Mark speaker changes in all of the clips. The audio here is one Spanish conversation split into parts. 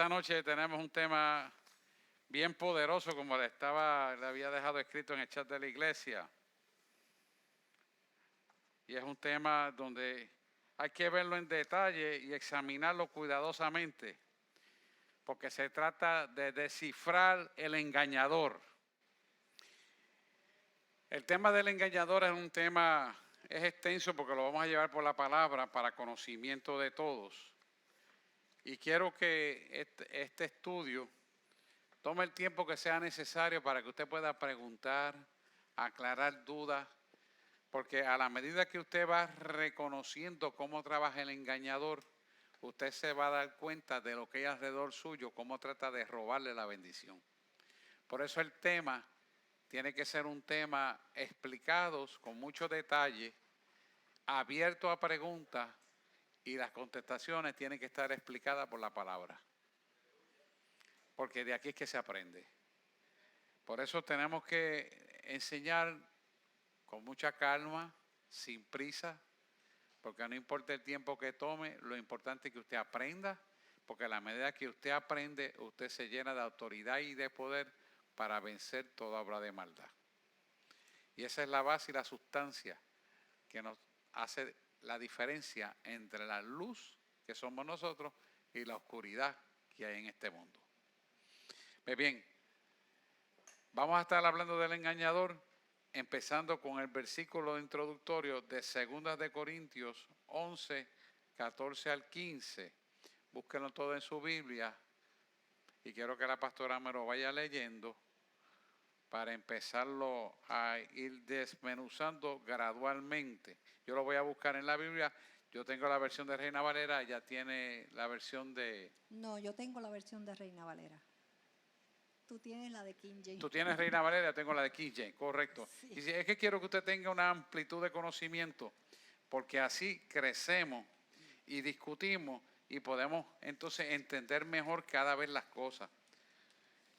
Speaker 1: esta noche tenemos un tema bien poderoso, como le había dejado escrito en el chat de la iglesia. Y es un tema donde hay que verlo en detalle y examinarlo cuidadosamente, porque se trata de descifrar el engañador. El tema del engañador es extenso porque lo vamos a llevar por la palabra para conocimiento de todos. Y quiero que este estudio tome el tiempo que sea necesario para que usted pueda preguntar, aclarar dudas, porque a la medida que usted va reconociendo cómo trabaja el engañador, usted se va a dar cuenta de lo que hay alrededor suyo, cómo trata de robarle la bendición. Por eso el tema tiene que ser un tema explicado con mucho detalle, abierto a preguntas, y las contestaciones tienen que estar explicadas por la palabra. Porque de aquí es que se aprende. Por eso tenemos que enseñar con mucha calma, sin prisa, porque no importa el tiempo que tome, lo importante es que usted aprenda, porque a la medida que usted aprende, usted se llena de autoridad y de poder para vencer toda obra de maldad. Y esa es la base y la sustancia que nos hace la diferencia entre la luz que somos nosotros y la oscuridad que hay en este mundo. Pues bien, vamos a estar hablando del engañador, empezando con el versículo introductorio de 2 de Corintios 11, 14 al 15. Búsquenlo todo en su Biblia y quiero que la pastora me lo vaya leyendo para empezarlo a ir desmenuzando gradualmente. Yo lo voy a buscar en la Biblia. Yo tengo la versión de Reina Valera, ella tiene la versión de...
Speaker 2: No, yo tengo la versión de Reina Valera. Tú tienes la de King James.
Speaker 1: Tú tienes Reina Valera, yo tengo la de King James, correcto.
Speaker 2: Sí.
Speaker 1: Y es que quiero que usted tenga una amplitud de conocimiento, porque así crecemos y discutimos y podemos entonces entender mejor cada vez las cosas.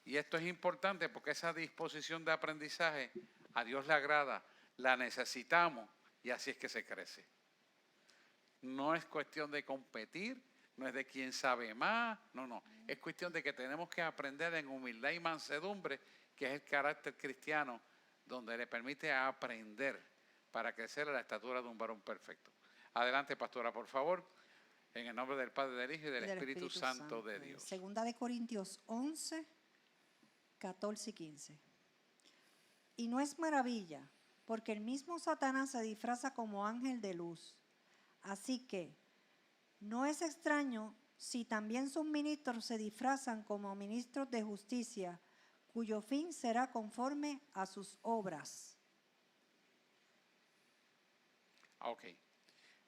Speaker 1: Y esto es importante porque esa disposición de aprendizaje a Dios le agrada, la necesitamos y así es que se crece. No es cuestión de competir, no es de quién sabe más, no. Es cuestión de que tenemos que aprender en humildad y mansedumbre, que es el carácter cristiano, donde le permite aprender para crecer a la estatura de un varón perfecto. Adelante, pastora, por favor, en el nombre del Padre, del Hijo y del Espíritu Santo de Dios.
Speaker 2: 2 de Corintios 11, 14 y 15. Y no es maravilla, porque el mismo Satanás se disfraza como ángel de luz. Así que no es extraño si también sus ministros se disfrazan como ministros de justicia, cuyo fin será conforme a sus obras.
Speaker 1: Ok.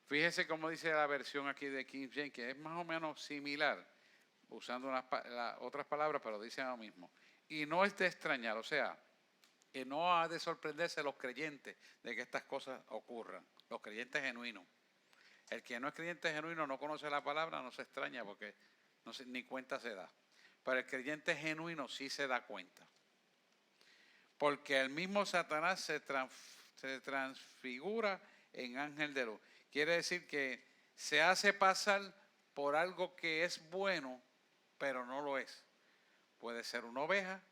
Speaker 1: Fíjese cómo dice la versión aquí de King James, que es más o menos similar, usando otras palabras, pero dice lo mismo. Y no es de extrañar, o sea, que no ha de sorprenderse los creyentes de que estas cosas ocurran, los creyentes genuinos. El que no es creyente genuino no conoce la palabra, no se extraña porque ni cuenta se da. Pero el creyente genuino sí se da cuenta. Porque el mismo Satanás se transfigura en ángel de luz. Quiere decir que se hace pasar por algo que es bueno, pero no lo es. Puede ser una oveja,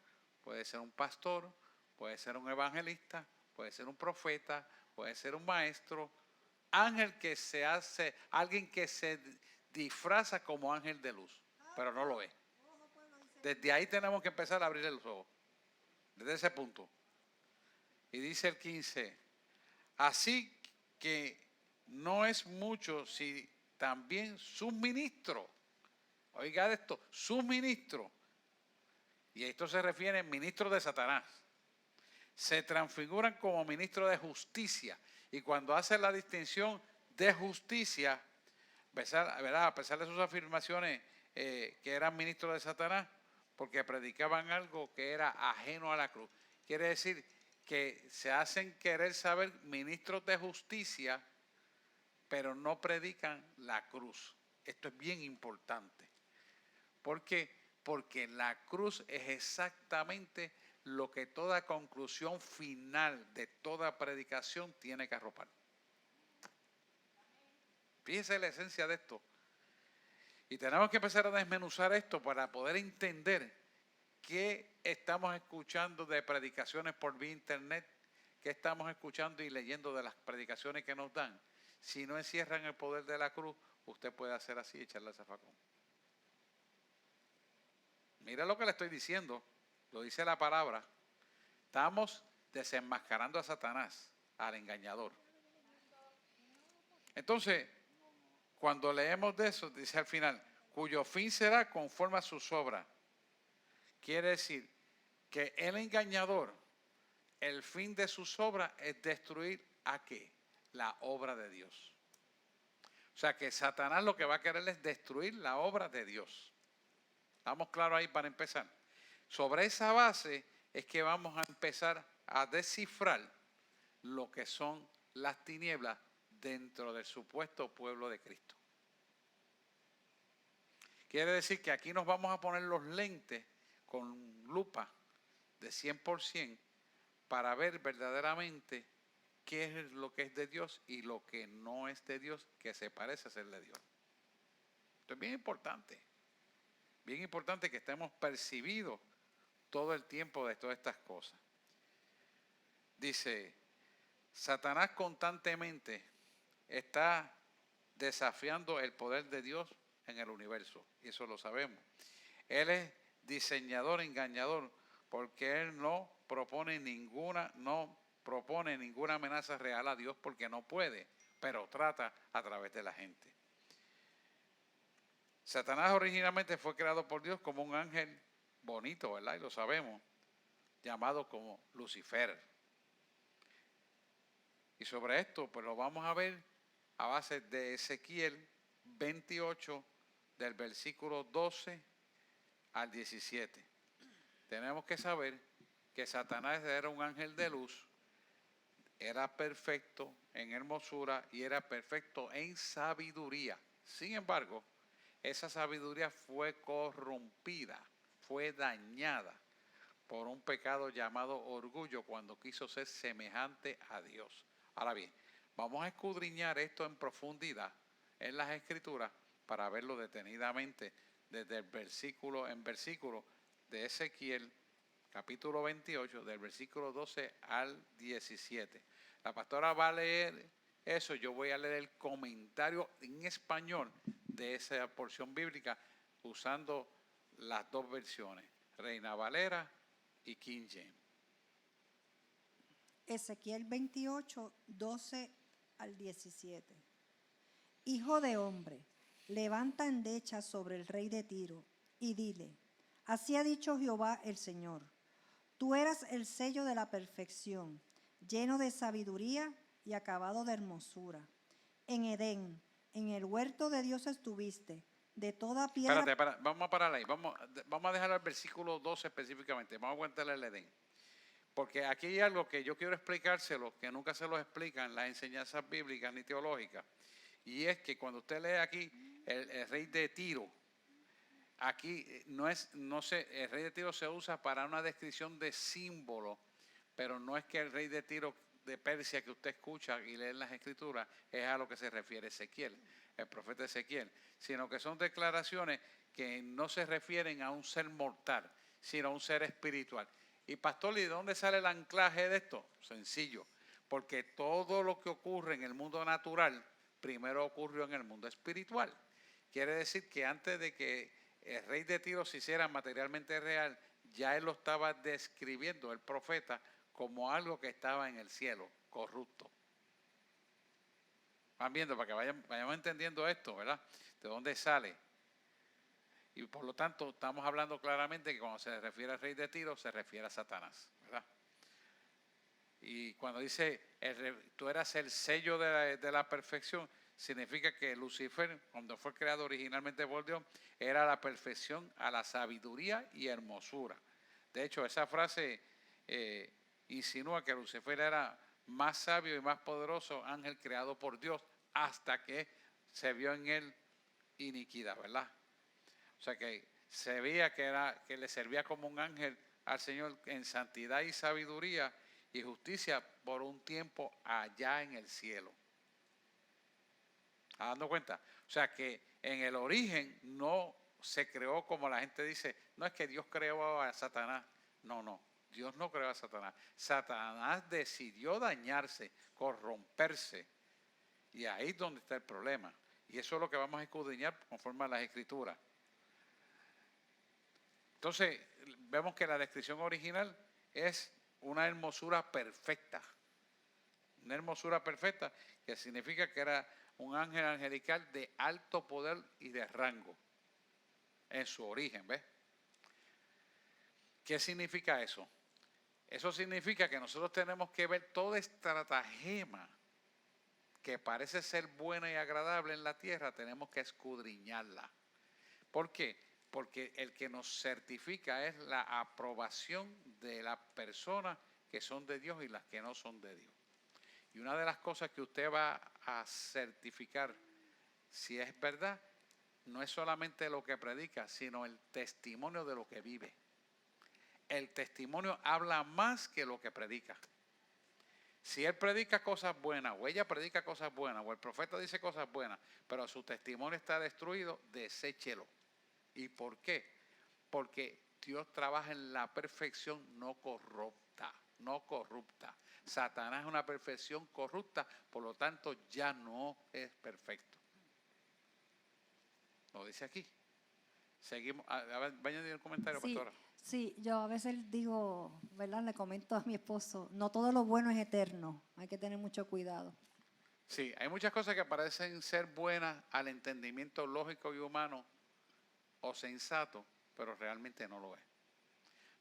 Speaker 1: puede ser un pastor, puede ser un evangelista, puede ser un profeta, puede ser un maestro. Alguien que se disfraza como ángel de luz, pero no lo es. Desde ahí tenemos que empezar a abrirle los ojos, desde ese punto. Y dice el 15, así que no es mucho si también sus ministros, oiga esto, sus ministros, y esto se refiere a ministros de Satanás, se transfiguran como ministros de justicia. Y cuando hace la distinción de justicia, ¿verdad? A pesar de sus afirmaciones que eran ministros de Satanás, porque predicaban algo que era ajeno a la cruz. Quiere decir que se hacen querer saber ministros de justicia, pero no predican la cruz. Esto es bien importante. ¿Por qué? Porque la cruz es exactamente lo que toda conclusión final de toda predicación tiene que arropar. Fíjense la esencia de esto. Y tenemos que empezar a desmenuzar esto para poder entender qué estamos escuchando de predicaciones por vía internet, qué estamos escuchando y leyendo de las predicaciones que nos dan. Si no encierran el poder de la cruz, usted puede hacer así y echarle el zafacón. Mira lo que le estoy diciendo, lo dice la palabra. Estamos desenmascarando a Satanás, al engañador. Entonces, cuando leemos de eso, dice al final, cuyo fin será conforme a sus obras. Quiere decir que el engañador, el fin de sus obras es destruir ¿a qué? La obra de Dios. O sea que Satanás lo que va a querer es destruir la obra de Dios. ¿Estamos claros ahí para empezar? Sobre esa base es que vamos a empezar a descifrar lo que son las tinieblas dentro del supuesto pueblo de Cristo. Quiere decir que aquí nos vamos a poner los lentes con lupa de 100% para ver verdaderamente qué es lo que es de Dios y lo que no es de Dios, que se parece a ser de Dios. Esto es bien importante que estemos percibidos todo el tiempo de todas estas cosas. Dice, Satanás constantemente está desafiando el poder de Dios en el universo, y eso lo sabemos. Él es diseñador, engañador, porque él no propone ninguna amenaza real a Dios porque no puede, pero trata a través de la gente. Satanás originalmente fue creado por Dios como un ángel bonito, ¿verdad? Y lo sabemos, llamado como Lucifer. Y sobre esto, pues lo vamos a ver a base de Ezequiel 28, del versículo 12 al 17. Tenemos que saber que Satanás era un ángel de luz, era perfecto en hermosura y era perfecto en sabiduría. Sin embargo, esa sabiduría fue corrompida, fue dañada por un pecado llamado orgullo cuando quiso ser semejante a Dios. Ahora bien, vamos a escudriñar esto en profundidad en las Escrituras para verlo detenidamente desde el versículo en versículo de Ezequiel, capítulo 28, del versículo 12 al 17. La pastora va a leer eso, yo voy a leer el comentario en español de esa porción bíblica usando las dos versiones, Reina Valera y King James.
Speaker 2: Ezequiel 28, 12 al 17. Hijo de hombre, levanta endecha sobre el rey de Tiro y dile, así ha dicho Jehová el Señor, tú eras el sello de la perfección, lleno de sabiduría y acabado de hermosura. En Edén, en el huerto de Dios estuviste, de toda piedra...
Speaker 1: Vamos a parar ahí, vamos a dejar el versículo 12 específicamente, vamos a aguantarle el Edén. Porque aquí hay algo que yo quiero explicárselo, que nunca se lo explican en las enseñanzas bíblicas ni teológicas. Y es que cuando usted lee aquí el rey de Tiro, aquí el rey de Tiro se usa para una descripción de símbolo, pero no es que el rey de Tiro de Persia que usted escucha y lee en las Escrituras es a lo que se refiere Ezequiel, el profeta Ezequiel, sino que son declaraciones que no se refieren a un ser mortal, sino a un ser espiritual. Y pastor, ¿y de dónde sale el anclaje de esto? Sencillo, porque todo lo que ocurre en el mundo natural primero ocurrió en el mundo espiritual. Quiere decir que antes de que el rey de Tiro se hiciera materialmente real, ya él lo estaba describiendo, el profeta, como algo que estaba en el cielo, corrupto. Van viendo, para que vayamos entendiendo esto, ¿verdad? De dónde sale. Y por lo tanto, estamos hablando claramente que cuando se refiere al rey de Tiro, se refiere a Satanás, ¿verdad? Y cuando dice, tú eras el sello de la perfección, significa que Lucifer, cuando fue creado originalmente por Dios, era la perfección a la sabiduría y hermosura. De hecho, esa frase insinúa que Lucifer era más sabio y más poderoso ángel creado por Dios hasta que se vio en él iniquidad, ¿verdad? O sea que se veía que le servía como un ángel al Señor en santidad y sabiduría y justicia por un tiempo allá en el cielo. ¿Estás dando cuenta? O sea que en el origen no se creó como la gente dice, no es que Dios creó a Satanás. No, no, Dios no creó a Satanás. Satanás decidió dañarse, corromperse. Y ahí es donde está el problema. Y eso es lo que vamos a escudriñar conforme a las Escrituras. Entonces, vemos que la descripción original es una hermosura perfecta. Una hermosura perfecta que significa que era un ángel angelical de alto poder y de rango en su origen, ¿ves? ¿Qué significa eso? Eso significa que nosotros tenemos que ver toda estratagema que parece ser buena y agradable en la tierra, tenemos que escudriñarla. ¿Por qué? Porque el que nos certifica es la aprobación de las personas que son de Dios y las que no son de Dios. Y una de las cosas que usted va a certificar si es verdad, no es solamente lo que predica, sino el testimonio de lo que vive. El testimonio habla más que lo que predica. Si él predica cosas buenas, o ella predica cosas buenas, o el profeta dice cosas buenas, pero su testimonio está destruido, deséchelo. ¿Y por qué? Porque Dios trabaja en la perfección no corrupta, no corrupta. Satanás es una perfección corrupta, por lo tanto ya no es perfecto. Lo dice aquí. Seguimos. Vaya a añadir un comentario,
Speaker 2: Sí,
Speaker 1: pastora.
Speaker 2: sí, yo a veces digo, ¿verdad? Le comento a mi esposo, no todo lo bueno es eterno, hay que tener mucho cuidado.
Speaker 1: Sí, hay muchas cosas que parecen ser buenas al entendimiento lógico y humano o sensato, pero realmente no lo es.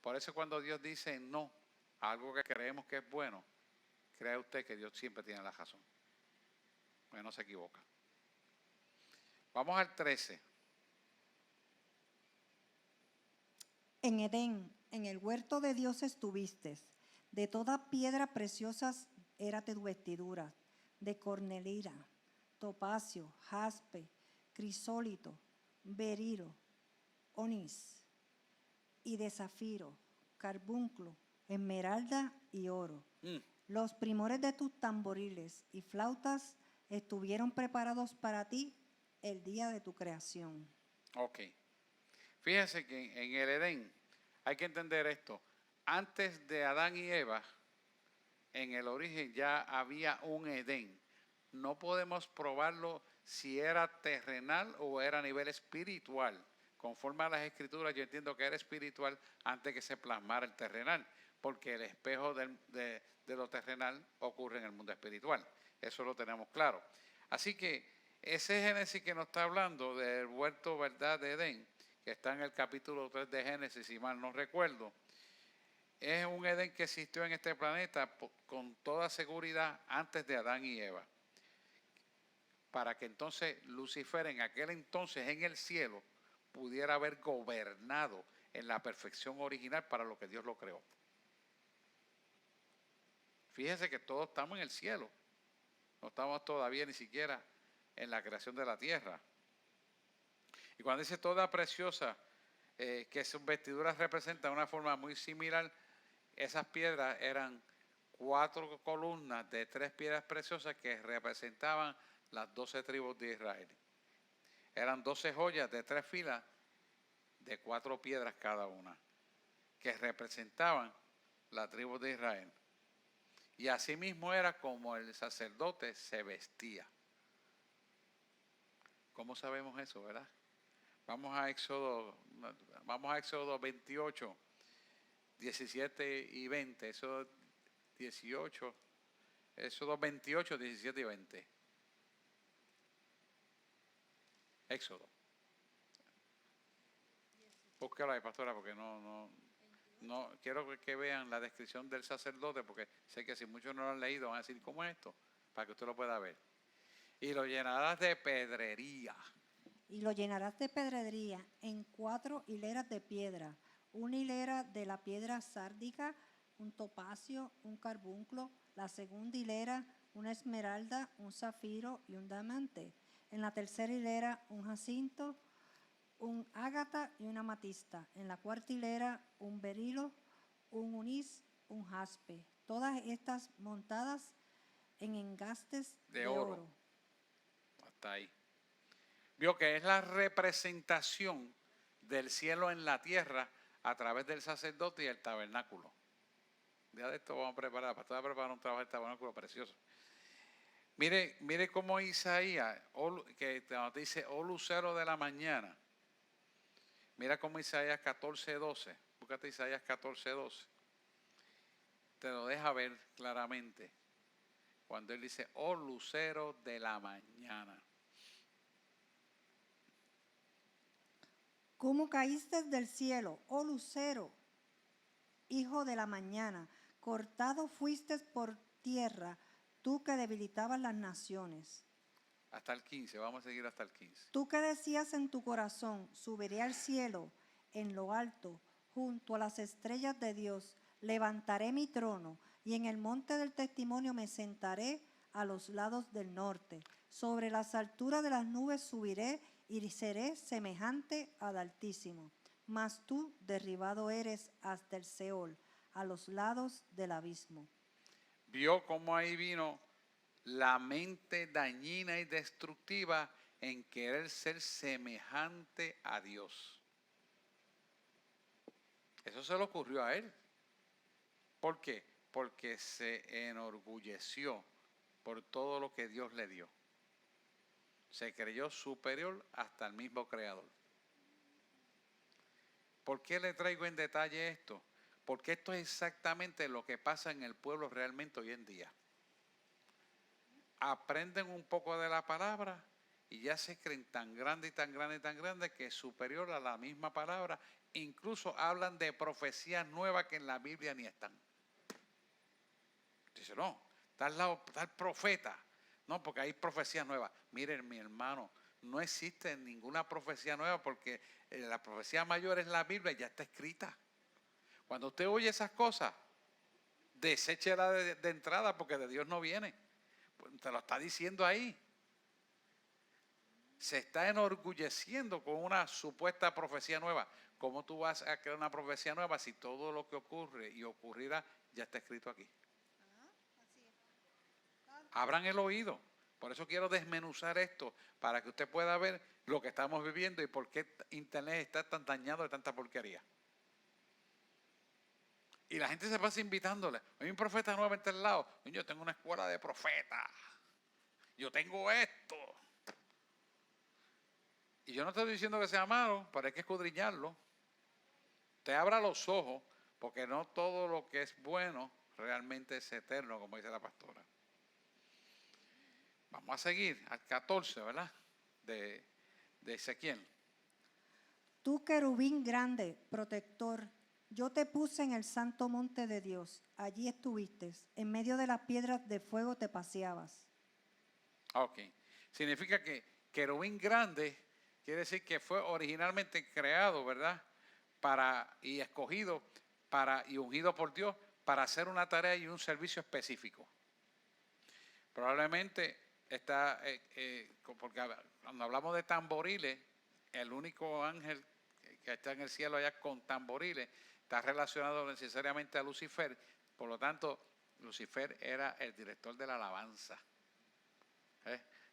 Speaker 1: Por eso cuando Dios dice no a algo que creemos que es bueno, crea usted que Dios siempre tiene la razón. Porque no se equivoca. Vamos al 13.
Speaker 2: En Edén, en el huerto de Dios estuviste, de toda piedra preciosa era tu vestidura, de cornelira, topacio, jaspe, crisólito, berilo, onís, y de zafiro, carbunclo, esmeralda y oro. Los primores de tus tamboriles y flautas estuvieron preparados para ti el día de tu creación.
Speaker 1: Ok. Fíjense que en el Edén hay que entender esto. Antes de Adán y Eva, en el origen ya había un Edén. No podemos probarlo si era terrenal o era a nivel espiritual. Conforme a las escrituras, yo entiendo que era espiritual antes que se plasmara el terrenal, porque el espejo de lo terrenal ocurre en el mundo espiritual. Eso lo tenemos claro. Así que ese Génesis que nos está hablando del huerto, ¿verdad?, de Edén, que está en el capítulo 3 de Génesis, si mal no recuerdo, es un Edén que existió en este planeta con toda seguridad antes de Adán y Eva. Para que entonces Lucifer en aquel entonces en el cielo pudiera haber gobernado en la perfección original para lo que Dios lo creó. Fíjense que todos estamos en el cielo. No estamos todavía ni siquiera en la creación de la tierra. Y cuando dice toda preciosa, que sus vestiduras representan una forma muy similar, esas piedras eran 4 columnas de 3 piedras preciosas que representaban las 12 tribus de Israel. Eran 12 joyas de 3 filas de 4 piedras cada una, que representaban la tribu de Israel. Y así mismo era como el sacerdote se vestía. ¿Cómo sabemos eso, verdad? Vamos a Éxodo 28, 17 y 20. Éxodo 18, Éxodo 28, 17 y 20. Éxodo. Búscalo ahí, pastora, porque no quiero que vean la descripción del sacerdote, porque sé que si muchos no lo han leído van a decir, ¿cómo es esto? Para que usted lo pueda ver. Y lo llenarás de pedrería.
Speaker 2: Y lo llenarás de pedrería en 4 hileras de piedra, una hilera de la piedra sárdica, un topacio, un carbunclo, la segunda hilera, una esmeralda, un zafiro y un diamante. En la tercera hilera, un jacinto, un ágata y una amatista. En la cuarta hilera, un berilo, un onís, un jaspe. Todas estas montadas en engastes de oro.
Speaker 1: Está ahí. Vio que es la representación del cielo en la tierra a través del sacerdote y el tabernáculo. Ya de esto vamos a preparar, para a preparar un trabajo del tabernáculo precioso. Mire cómo Isaías, que te dice, oh lucero de la mañana. Mira cómo Isaías 14:12. Búscate Isaías 14:12. Te lo deja ver claramente. Cuando él dice, oh lucero de la mañana.
Speaker 2: ¿Cómo caíste del cielo, oh lucero, hijo de la mañana? Cortado fuiste por tierra, tú que debilitabas las naciones.
Speaker 1: Hasta el 15, vamos a seguir hasta el 15.
Speaker 2: Tú que decías en tu corazón, subiré al cielo, en lo alto, junto a las estrellas de Dios, levantaré mi trono, y en el monte del testimonio me sentaré a los lados del norte. Sobre las alturas de las nubes subiré y seré semejante al Altísimo. Mas tú derribado eres hasta el Seol, a los lados del abismo.
Speaker 1: Vio cómo ahí vino la mente dañina y destructiva en querer ser semejante a Dios. Eso se le ocurrió a él. ¿Por qué? Porque se enorgulleció por todo lo que Dios le dio. Se creyó superior hasta el mismo Creador. ¿Por qué le traigo en detalle esto? Porque esto es exactamente lo que pasa en el pueblo realmente hoy en día. Aprenden un poco de la palabra y ya se creen tan grande y tan grande y tan grande que es superior a la misma palabra. Incluso hablan de profecías nuevas que en la Biblia ni están. Dice, no, tal profeta. No, porque hay profecías nuevas. Miren, mi hermano, no existe ninguna profecía nueva porque la profecía mayor es la Biblia, ya está escrita. Cuando usted oye esas cosas, deséchela de entrada porque de Dios no viene. Pues te lo está diciendo ahí. Se está enorgulleciendo con una supuesta profecía nueva. ¿Cómo tú vas a crear una profecía nueva si todo lo que ocurre y ocurrirá ya está escrito aquí? Abran el oído. Por eso quiero desmenuzar esto, para que usted pueda ver lo que estamos viviendo y por qué Internet está tan dañado de tanta porquería. Y la gente se pasa invitándole. Hay un profeta nuevo en tal lado. Yo tengo una escuela de profetas. Yo tengo esto. Y yo no estoy diciendo que sea malo, pero hay que escudriñarlo. Te abra los ojos, porque no todo lo que es bueno realmente es eterno, como dice la pastora. Vamos a seguir al 14, ¿verdad? De Ezequiel.
Speaker 2: Tú querubín grande, protector, yo te puse en el santo monte de Dios. Allí estuviste, en medio de las piedras de fuego te paseabas.
Speaker 1: Ok. Significa que querubín grande quiere decir que fue originalmente creado, ¿verdad? Y escogido y ungido por Dios para hacer una tarea y un servicio específico. Probablemente porque cuando hablamos de tamboriles, el único ángel que está en el cielo allá con tamboriles está relacionado necesariamente a Lucifer. Por lo tanto, Lucifer era el director de la alabanza.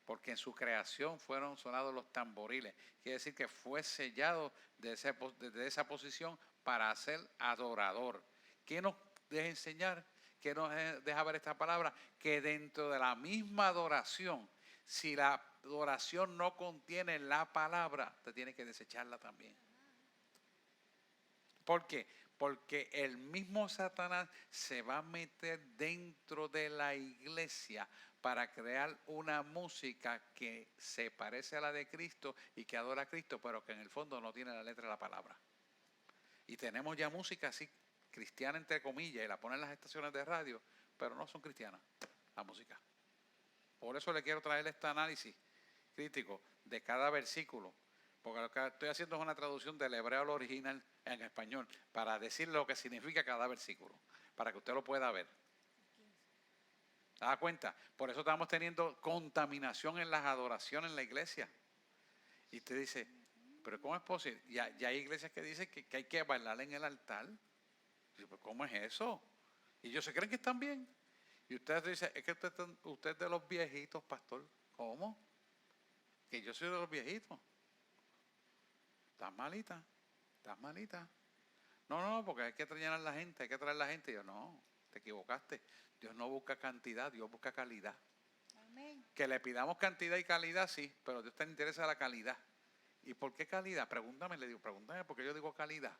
Speaker 1: Porque en su creación fueron sonados los tamboriles. Quiere decir que fue sellado desde esa posición para ser adorador. ¿Qué nos deja enseñar? ¿Qué nos deja ver esta palabra? Que dentro de la misma adoración, si la adoración no contiene la palabra, te tiene que desecharla también. ¿Por qué? Porque el mismo Satanás se va a meter dentro de la iglesia para crear una música que se parece a la de Cristo y que adora a Cristo, pero que en el fondo no tiene la letra de la palabra. Y tenemos ya música así, cristiana entre comillas, y la ponen en las estaciones de radio, pero no son cristianas, la música. Por eso le quiero traer este análisis crítico de cada versículo, porque lo que estoy haciendo es una traducción del hebreo al original en español, para decir lo que significa cada versículo, para que usted lo pueda ver. ¿Se da cuenta? Por eso estamos teniendo contaminación en las adoraciones en la iglesia. Y usted dice, pero ¿cómo es posible? Ya hay iglesias que dicen que hay que bailar en el altar. Y yo, ¿cómo es eso? Y ellos se creen que están bien. Y usted dice, es que usted es de los viejitos, pastor. ¿Cómo? Que yo soy de los viejitos. Estás malita, estás malita. No, porque hay que traer a la gente, hay que traer a la gente. Y yo, no, te equivocaste. Dios no busca cantidad, Dios busca calidad.
Speaker 2: Amén.
Speaker 1: Que le pidamos cantidad y calidad, sí, pero Dios te interesa la calidad. ¿Y por qué calidad? Pregúntame, le digo, pregúntame por qué yo digo calidad.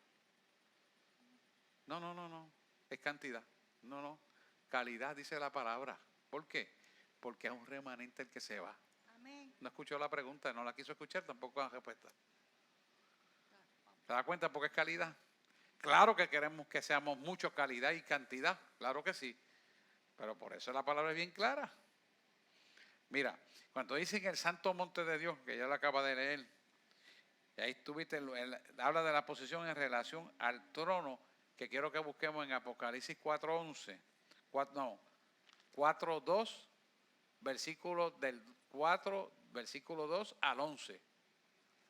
Speaker 1: No, es cantidad. No, calidad dice la palabra. ¿Por qué? Porque es un remanente el que se va.
Speaker 2: Amén.
Speaker 1: No escuchó la pregunta, no la quiso escuchar, tampoco la respuesta. ¿Se da cuenta por qué es calidad? Claro que queremos que seamos mucho calidad y cantidad, claro que sí, pero por eso la palabra es bien clara. Mira, cuando dicen el santo monte de Dios, que ya lo acaba de leer, y ahí estuviste, habla de la posición en relación al trono, que quiero que busquemos en Apocalipsis 4:11, 4:2, versículo del 4, versículo 2 al 11.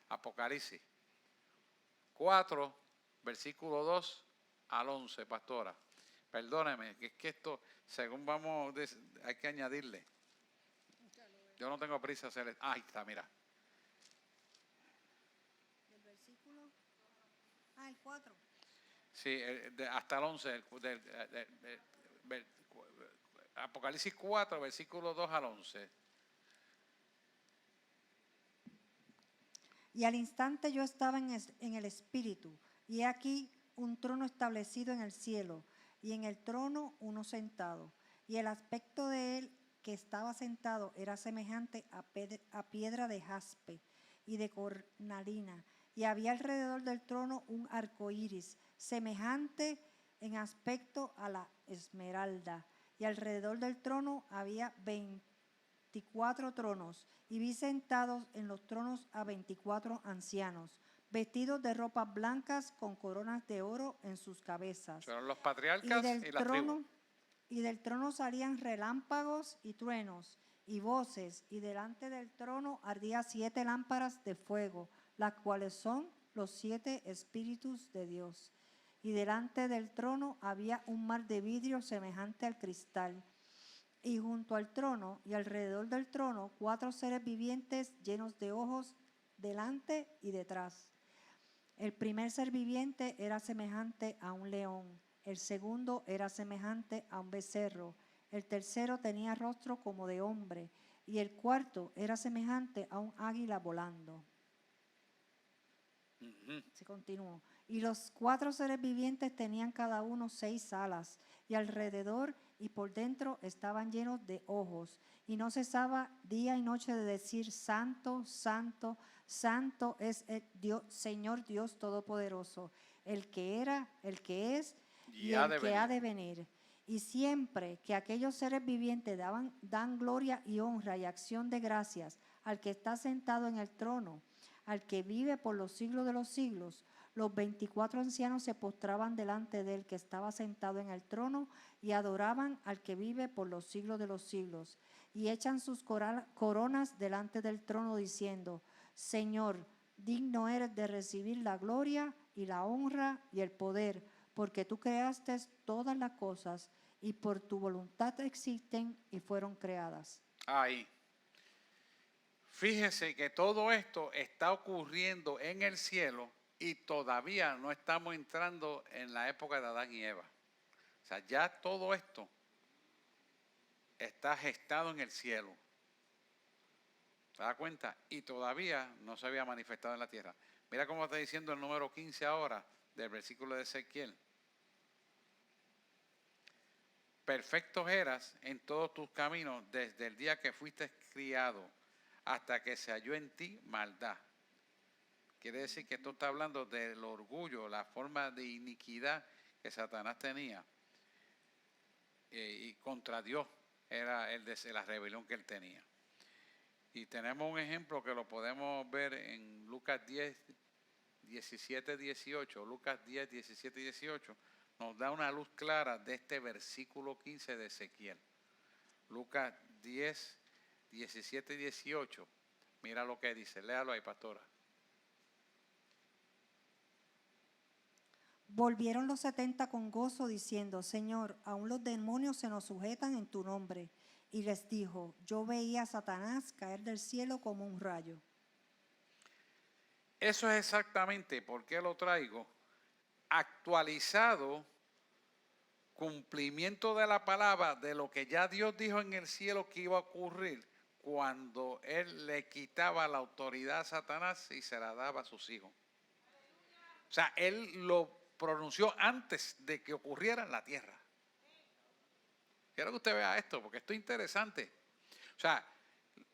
Speaker 1: Apocalipsis 4, versículo 2 al 11, pastora. Perdóneme, que es que esto, según vamos, hay que añadirle. Yo no tengo prisa a hacer esto. Ahí está, mira.
Speaker 2: Del versículo. El 4.
Speaker 1: Sí, hasta el 11. Apocalipsis 4, versículo 2 al 11.
Speaker 2: Y al instante yo estaba en el espíritu, y he aquí un trono establecido en el cielo, y en el trono uno sentado. Y el aspecto de él que estaba sentado era semejante a piedra de jaspe y de cornalina. Y había alrededor del trono un arco iris, semejante en aspecto a la esmeralda. Y alrededor del trono había 24 tronos, y vi sentados en los tronos a 24 ancianos, vestidos de ropas blancas con coronas de oro en sus cabezas.
Speaker 1: Fueron los patriarcas y las tribus.
Speaker 2: Y del trono salían relámpagos y truenos y voces, y delante del trono ardía 7 lámparas de fuego, las cuales son los 7 espíritus de Dios. Y delante del trono había un mar de vidrio semejante al cristal. Y junto al trono y alrededor del trono 4 seres vivientes llenos de ojos delante y detrás. El primer ser viviente era semejante a un león, el segundo era semejante a un becerro, el tercero tenía rostro como de hombre, y el cuarto era semejante a un águila volando. Se continuó. Y los 4 seres vivientes tenían cada uno 6 alas, y alrededor y por dentro estaban llenos de ojos, y no cesaba día y noche de decir: Santo, Santo, Santo es el Dios, Señor Dios Todopoderoso, el que era, el que es y el que ha de venir. Y siempre que aquellos seres vivientes dan gloria y honra y acción de gracias al que está sentado en el trono, al que vive por los siglos de los siglos, los 24 ancianos se postraban delante de él que estaba sentado en el trono y adoraban al que vive por los siglos de los siglos. Y echan sus coronas delante del trono diciendo: Señor, digno eres de recibir la gloria y la honra y el poder, porque tú creaste todas las cosas y por tu voluntad existen y fueron creadas.
Speaker 1: Ahí. Fíjese que todo esto está ocurriendo en el cielo y todavía no estamos entrando en la época de Adán y Eva. O sea, ya todo esto está gestado en el cielo. ¿Se da cuenta? Y todavía no se había manifestado en la tierra. Mira cómo está diciendo el número 15 ahora del versículo de Ezequiel. Perfectos eras en todos tus caminos desde el día que fuiste criado hasta que se halló en ti maldad. Quiere decir que esto está hablando del orgullo, la forma de iniquidad que Satanás tenía. Y contra Dios era el de la rebelión que él tenía. Y tenemos un ejemplo que lo podemos ver en Lucas 10, 17, 18. Lucas 10, 17 y 18 nos da una luz clara de este versículo 15 de Ezequiel. Lucas 10, 17 y 18. Mira lo que dice. Léalo ahí, pastora.
Speaker 2: Volvieron los 70 con gozo diciendo: Señor, aún los demonios se nos sujetan en tu nombre. Y les dijo, yo veía a Satanás caer del cielo como un rayo.
Speaker 1: Eso es exactamente por qué lo traigo. Actualizado, cumplimiento de la palabra de lo que ya Dios dijo en el cielo que iba a ocurrir cuando Él le quitaba la autoridad a Satanás y se la daba a sus hijos. O sea, Él lo pronunció antes de que ocurriera en la tierra. Quiero que usted vea esto, porque esto es interesante. O sea,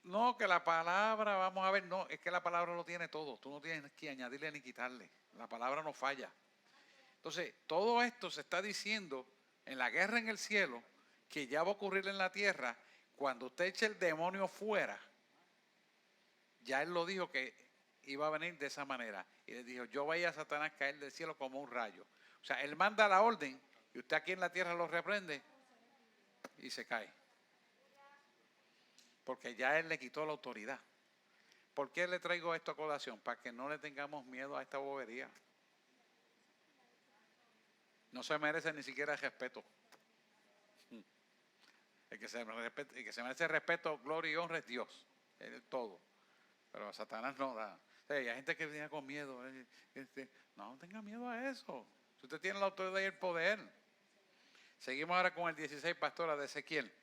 Speaker 1: no que la palabra, vamos a ver, no, es que la palabra lo tiene todo. Tú no tienes que añadirle ni quitarle. La palabra no falla. Entonces, todo esto se está diciendo en la guerra en el cielo, que ya va a ocurrir en la tierra, cuando usted eche el demonio fuera. Ya Él lo dijo que iba a venir de esa manera. Y le dijo, yo veía a Satanás caer del cielo como un rayo. O sea, Él manda la orden y usted aquí en la tierra lo reprende y se cae. Porque ya Él le quitó la autoridad. ¿Por qué le traigo esto a colación? Para que no le tengamos miedo a esta bobería. No se merece ni siquiera respeto. El que se merece respeto, gloria y honra es Dios. Es todo. Pero a Satanás no da. O sea, hay gente que viene con miedo. No tenga miedo a eso. Si usted tiene la autoridad y el poder. Seguimos ahora con el 16, pastora de Ezequiel.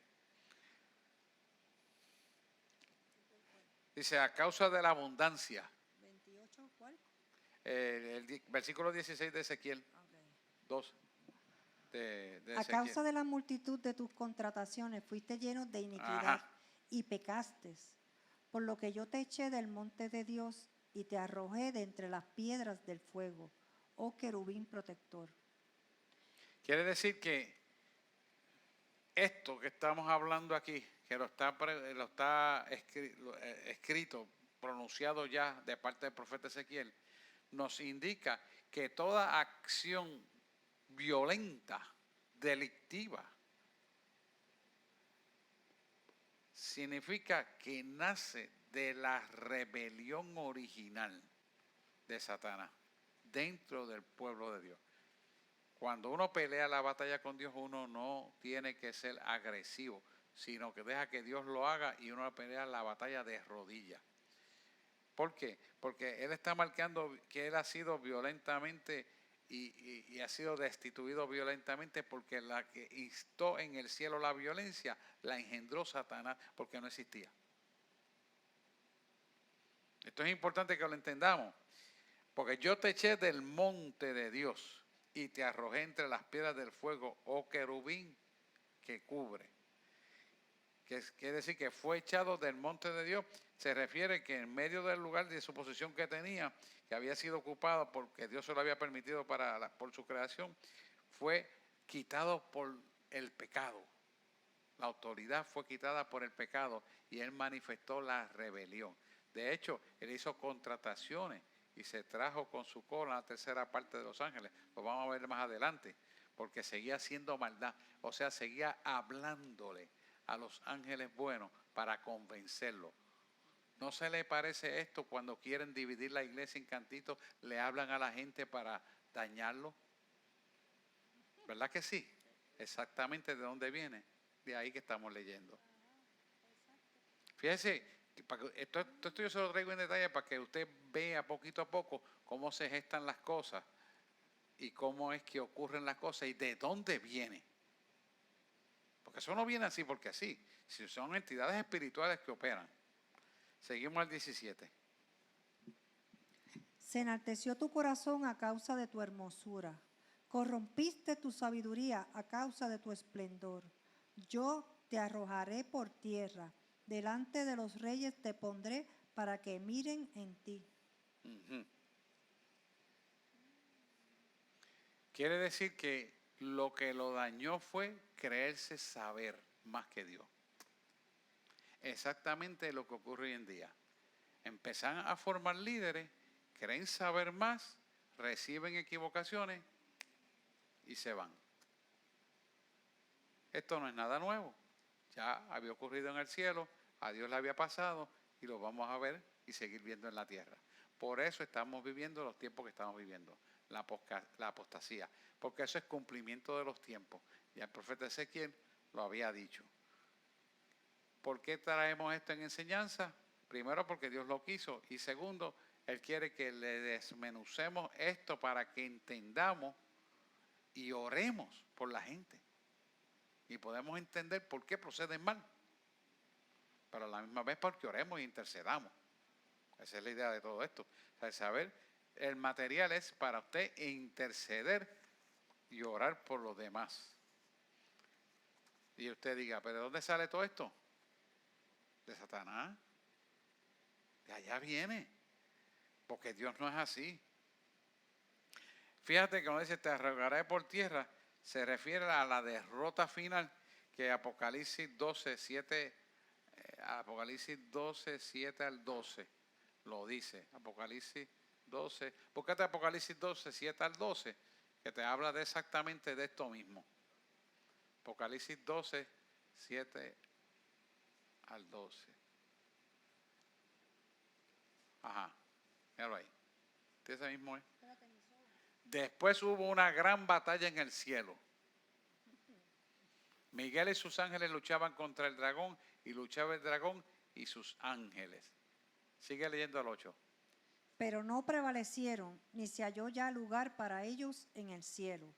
Speaker 1: Dice, a causa de la abundancia.
Speaker 2: 28, ¿cuál?
Speaker 1: El versículo 16 de Ezequiel. 2. De
Speaker 2: A
Speaker 1: Ezequiel.
Speaker 2: causa de la multitud de tus contrataciones fuiste lleno de iniquidad.
Speaker 1: Ajá.
Speaker 2: Y pecaste, por lo que yo te eché del monte de Dios y te arrojé de entre las piedras del fuego, oh querubín protector.
Speaker 1: Quiere decir que esto que estamos hablando aquí, que lo está escrito, pronunciado ya de parte del profeta Ezequiel, nos indica que toda acción violenta, delictiva, significa que nace de la rebelión original de Satanás dentro del pueblo de Dios. Cuando uno pelea la batalla con Dios, uno no tiene que ser agresivo, sino que deja que Dios lo haga y uno pelea la batalla de rodillas. ¿Por qué? Porque Él está marcando que Él ha sido violentamente y ha sido destituido violentamente, porque la que instó en el cielo la violencia la engendró Satanás, porque no existía. Esto es importante que lo entendamos, porque yo te eché del monte de Dios y te arrojé entre las piedras del fuego, oh querubín que cubre. Que quiere decir que fue echado del monte de Dios. Se refiere que en medio del lugar de su posición que tenía, que había sido ocupado porque Dios se lo había permitido por su creación, fue quitado por el pecado. La autoridad fue quitada por el pecado y Él manifestó la rebelión. De hecho, Él hizo contrataciones y se trajo con su cola la tercera parte de los ángeles. Lo vamos a ver más adelante, porque seguía haciendo maldad. O sea, seguía hablándole a los ángeles buenos para convencerlos. ¿No se le parece esto cuando quieren dividir la iglesia en cantitos? Le hablan a la gente para dañarlo. ¿Verdad que sí? Exactamente de dónde viene. De ahí que estamos leyendo. Fíjese, esto yo se lo traigo en detalle para que usted vea poquito a poco cómo se gestan las cosas y cómo es que ocurren las cosas y de dónde viene. Porque eso no viene así porque así. Si son entidades espirituales que operan. Seguimos al 17.
Speaker 2: Se enalteció tu corazón a causa de tu hermosura. Corrompiste tu sabiduría a causa de tu esplendor. Yo te arrojaré por tierra. Delante de los reyes te pondré para que miren en ti.
Speaker 1: Uh-huh. Quiere decir que lo que lo dañó fue creerse saber más que Dios. Exactamente lo que ocurre hoy en día. Empiezan a formar líderes, creen saber más, reciben equivocaciones y se van. Esto no es nada nuevo. Ya había ocurrido en el cielo, a Dios le había pasado y lo vamos a ver y seguir viendo en la tierra. Por eso estamos viviendo los tiempos que estamos viviendo, la apostasía, porque eso es cumplimiento de los tiempos. Ya el profeta Ezequiel lo había dicho. ¿por qué traemos esto en enseñanza? Primero, porque Dios lo quiso. Y segundo, Él quiere que le desmenucemos esto para que entendamos y oremos por la gente. Y podemos entender por qué proceden mal. Pero a la misma vez porque oremos e intercedamos. Esa es la idea de todo esto. O sea, saber, el material es para usted interceder y orar por los demás. Y usted diga, ¿pero de dónde sale todo esto? De Satanás. De allá viene. Porque Dios no es así. Fíjate que cuando dice te arrogaré por tierra, se refiere a la derrota final que Apocalipsis 12, 7 al 12 lo dice. Apocalipsis 12, búscate Apocalipsis 12, 7 al 12, que te habla de exactamente de esto mismo. Apocalipsis 12, 7 al 12. Ajá, míralo ahí. Ese mismo es. Después hubo una gran batalla en el cielo. Miguel y sus ángeles luchaban contra el dragón y luchaba el dragón y sus ángeles. Sigue leyendo al 8.
Speaker 2: Pero no prevalecieron, ni se halló ya lugar para ellos en el cielo.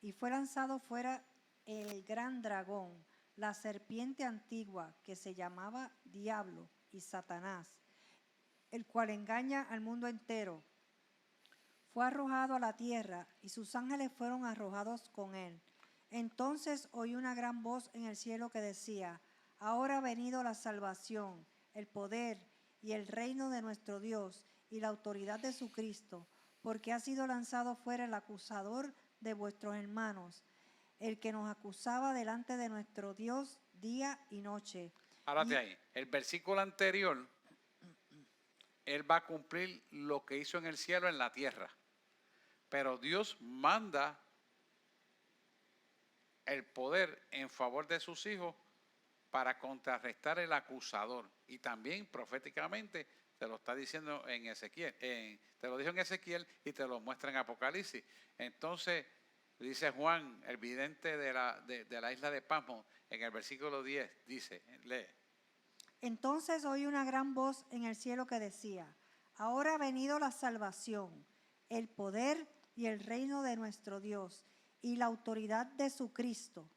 Speaker 2: Y fue lanzado fuera el gran dragón, la serpiente antigua, que se llamaba Diablo y Satanás, el cual engaña al mundo entero. Fue arrojado a la tierra, y sus ángeles fueron arrojados con él. Entonces oí una gran voz en el cielo que decía: ahora ha venido la salvación, el poder y el reino de nuestro Dios y la autoridad de su Cristo, porque ha sido lanzado fuera el acusador de vuestros hermanos, el que nos acusaba delante de nuestro Dios día y noche.
Speaker 1: Párate ahí. El versículo anterior, Él va a cumplir lo que hizo en el cielo en la tierra. Pero Dios manda el poder en favor de sus hijos para contrarrestar el acusador. Y también proféticamente te lo está diciendo en Ezequiel. Te lo dijo en Ezequiel y te lo muestra en Apocalipsis. Entonces, dice Juan, el vidente de la isla de Patmos, en el versículo 10, dice, lee.
Speaker 2: Entonces oí una gran voz en el cielo que decía: ahora ha venido la salvación, el poder y el reino de nuestro Dios y la autoridad de su Cristo,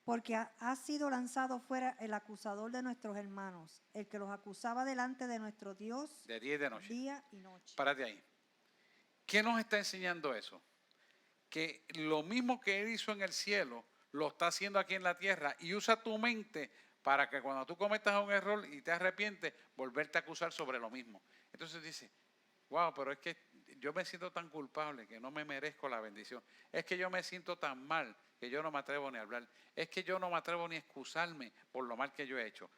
Speaker 2: porque ha sido lanzado fuera el acusador de nuestros hermanos, el que los acusaba delante de nuestro Dios
Speaker 1: De día y de noche.
Speaker 2: día y noche.
Speaker 1: Párate ahí. ¿Qué nos está enseñando eso? Que lo mismo que Él hizo en el cielo, lo está haciendo aquí en la tierra, y usa tu mente para que cuando tú cometas un error y te arrepientes, volverte a acusar sobre lo mismo. Entonces dice, wow, pero es que yo me siento tan culpable que no me merezco la bendición. Es que yo me siento tan mal que yo no me atrevo ni a hablar. Es que yo no me atrevo ni a excusarme por lo mal que yo he hecho.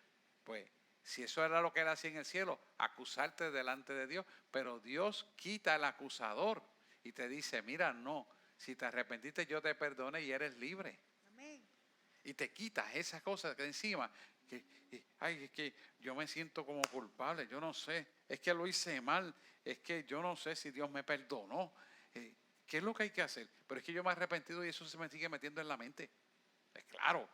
Speaker 1: Pues si eso era lo que Él hacía en el cielo, acusarte delante de Dios, pero Dios quita al acusador y te dice, mira, no, si te arrepentiste yo te perdoné y eres libre.
Speaker 2: Amén.
Speaker 1: Y te quitas esas cosas de encima. Ay, es que yo me siento como culpable, yo no sé, es que lo hice mal, es que yo no sé si Dios me perdonó. ¿Qué es lo que hay que hacer? Pero es que yo me he arrepentido y eso se me sigue metiendo en la mente. Es claro.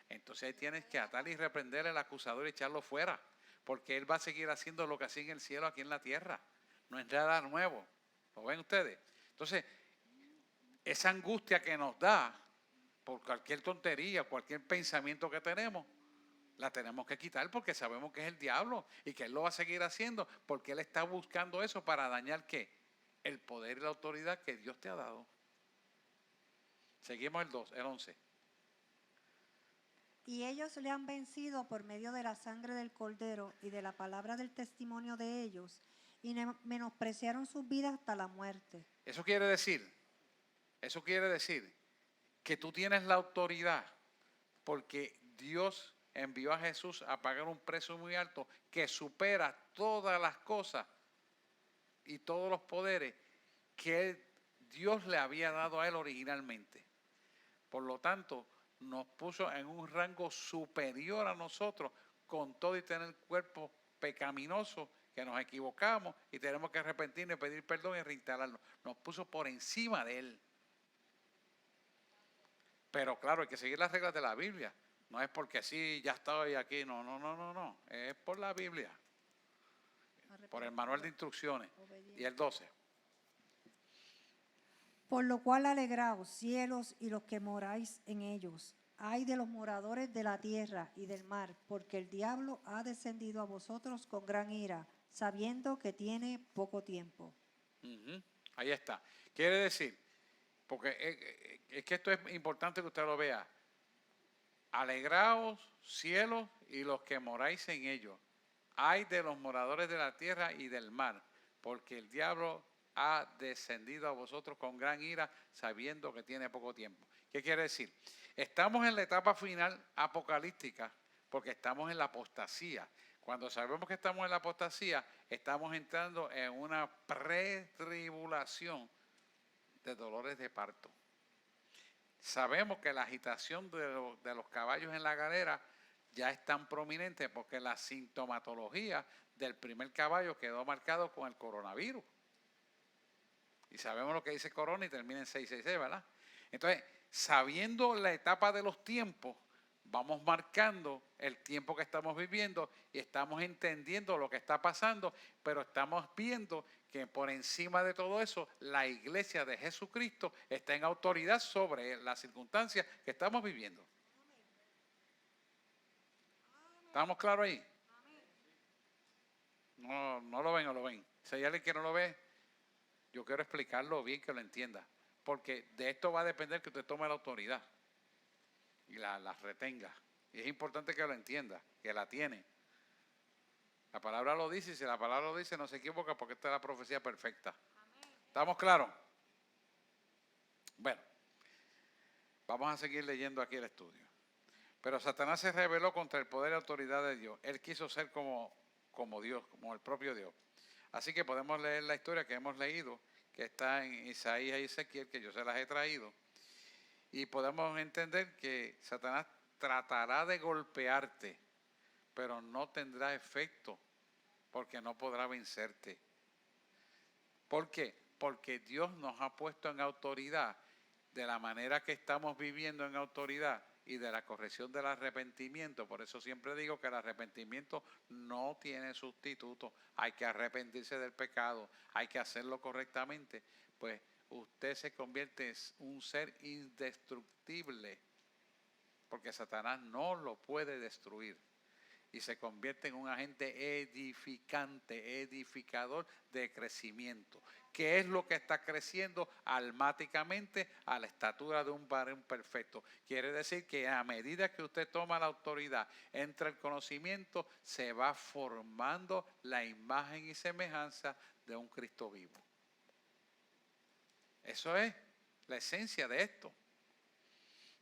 Speaker 1: Entonces ahí tienes que atar y reprender al acusador y echarlo fuera, porque él va a seguir haciendo lo que hacía en el cielo aquí en la tierra. No es nada nuevo. ¿Lo ven ustedes? Entonces, esa angustia que nos da por cualquier tontería, cualquier pensamiento que tenemos, la tenemos que quitar porque sabemos que es el diablo y que él lo va a seguir haciendo porque él está buscando eso para dañar ¿qué? El poder y la autoridad que Dios te ha dado. Seguimos el 11.
Speaker 2: Y ellos le han vencido por medio de la sangre del Cordero y de la palabra del testimonio de ellos, y menospreciaron sus vidas hasta la muerte.
Speaker 1: Eso quiere decir que tú tienes la autoridad porque Dios envió a Jesús a pagar un precio muy alto que supera todas las cosas y todos los poderes que Dios le había dado a él originalmente. Por lo tanto, nos puso en un rango superior a nosotros, con todo y tener cuerpo pecaminoso, que nos equivocamos y tenemos que arrepentirnos y pedir perdón y reinstalarnos. Nos puso por encima de él. Pero claro, hay que seguir las reglas de la Biblia, No es porque sí, ya estoy aquí. No, no, no, no, no. Es por la Biblia, por el manual de instrucciones. Y el 12.
Speaker 2: Por lo cual alegraos, cielos y los que moráis en ellos. Ay de los moradores de la tierra y del mar, porque el diablo ha descendido a vosotros con gran ira, sabiendo que tiene poco tiempo.
Speaker 1: Ahí está. Quiere decir, porque es que esto es importante que usted lo vea. Alegraos, cielos y los que moráis en ellos. Ay de los moradores de la tierra y del mar, porque el diablo ha descendido a vosotros con gran ira, sabiendo que tiene poco tiempo. ¿Qué quiere decir? Estamos en la etapa final apocalíptica, porque estamos en la apostasía. Cuando sabemos que estamos en la apostasía, estamos entrando en una pretribulación de dolores de parto. Sabemos que la agitación de los caballos en la galera ya es tan prominente porque la sintomatología del primer caballo quedó marcado con el coronavirus. Y sabemos lo que dice corona y termina en 666, ¿verdad? Entonces, sabiendo la etapa de los tiempos, vamos marcando el tiempo que estamos viviendo y estamos entendiendo lo que está pasando, pero estamos viendo que por encima de todo eso, la iglesia de Jesucristo está en autoridad sobre las circunstancias que estamos viviendo. ¿Estamos claros ahí? No, no lo ven o lo ven. Si hay alguien que no lo ve, yo quiero explicarlo bien, que lo entienda. Porque de esto va a depender que usted tome la autoridad y la retenga. Y es importante que lo entienda, que la tiene. La palabra lo dice y si la palabra lo dice no se equivoca porque esta es la profecía perfecta. ¿Estamos claros? Bueno, vamos a seguir leyendo aquí el estudio. Pero Satanás se rebeló contra el poder y autoridad de Dios. Él quiso ser como Dios, como el propio Dios. Así que podemos leer la historia que hemos leído, que está en Isaías y Ezequiel, que yo se las he traído. Y podemos entender que Satanás tratará de golpearte, pero no tendrá efecto, porque no podrá vencerte. ¿Por qué? Porque Dios nos ha puesto en autoridad de la manera que estamos viviendo en autoridad y de la corrección del arrepentimiento. Por eso siempre digo que el arrepentimiento no tiene sustituto. Hay que arrepentirse del pecado, hay que hacerlo correctamente. Pues usted se convierte en un ser indestructible, porque Satanás no lo puede destruir. Y se convierte en un agente edificante, edificador de crecimiento. ¿Qué es lo que está creciendo almáticamente a la estatura de un varón perfecto? Quiere decir que a medida que usted toma la autoridad, entra el conocimiento, se va formando la imagen y semejanza de un Cristo vivo. Eso es la esencia de esto.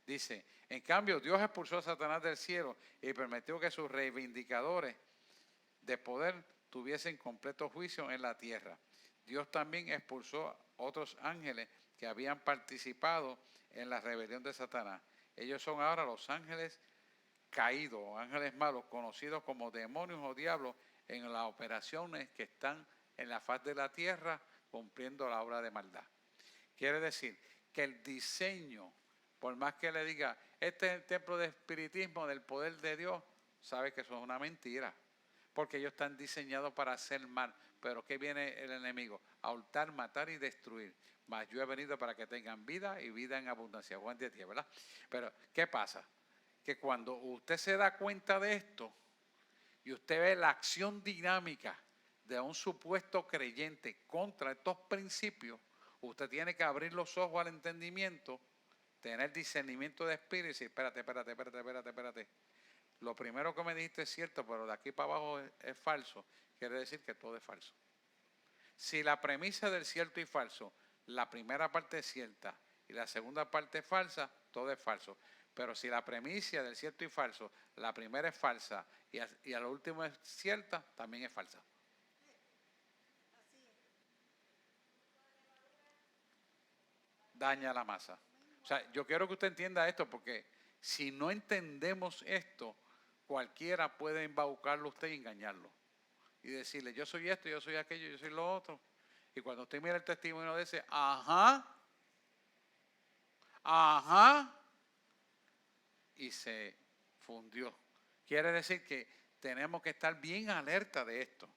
Speaker 1: Dice, en cambio, Dios expulsó a Satanás del cielo y permitió que sus reivindicadores de poder tuviesen completo juicio en la tierra. Dios también expulsó a otros ángeles que habían participado en la rebelión de Satanás. Ellos son ahora los ángeles caídos, o ángeles malos, conocidos como demonios o diablos, en las operaciones que están en la faz de la tierra cumpliendo la obra de maldad. Quiere decir que el diseño, por más que le diga, este es el templo de espiritismo, del poder de Dios, sabe que eso es una mentira. Porque ellos están diseñados para hacer mal. Pero ¿qué viene el enemigo? A hurtar, matar y destruir. Mas yo he venido para que tengan vida y vida en abundancia. Juan 10:10, ¿verdad? Pero ¿qué pasa? Que cuando usted se da cuenta de esto y usted ve la acción dinámica de un supuesto creyente contra estos principios, usted tiene que abrir los ojos al entendimiento, tener discernimiento de espíritu y decir, espérate. Lo primero que me dijiste es cierto, pero de aquí para abajo es falso. Quiere decir que todo es falso. Si la premisa del cierto y falso, la primera parte es cierta y la segunda parte es falsa, todo es falso. Pero si la premisa del cierto y falso, la primera es falsa y a lo último es cierta, también es falsa. Daña la masa. O sea, yo quiero que usted entienda esto porque si no entendemos esto, cualquiera puede embaucarlo a usted y engañarlo. Y decirle, yo soy esto, yo soy aquello, yo soy lo otro. Y cuando usted mira el testimonio dice, ajá, y se fundió. Quiere decir que tenemos que estar bien alerta de esto.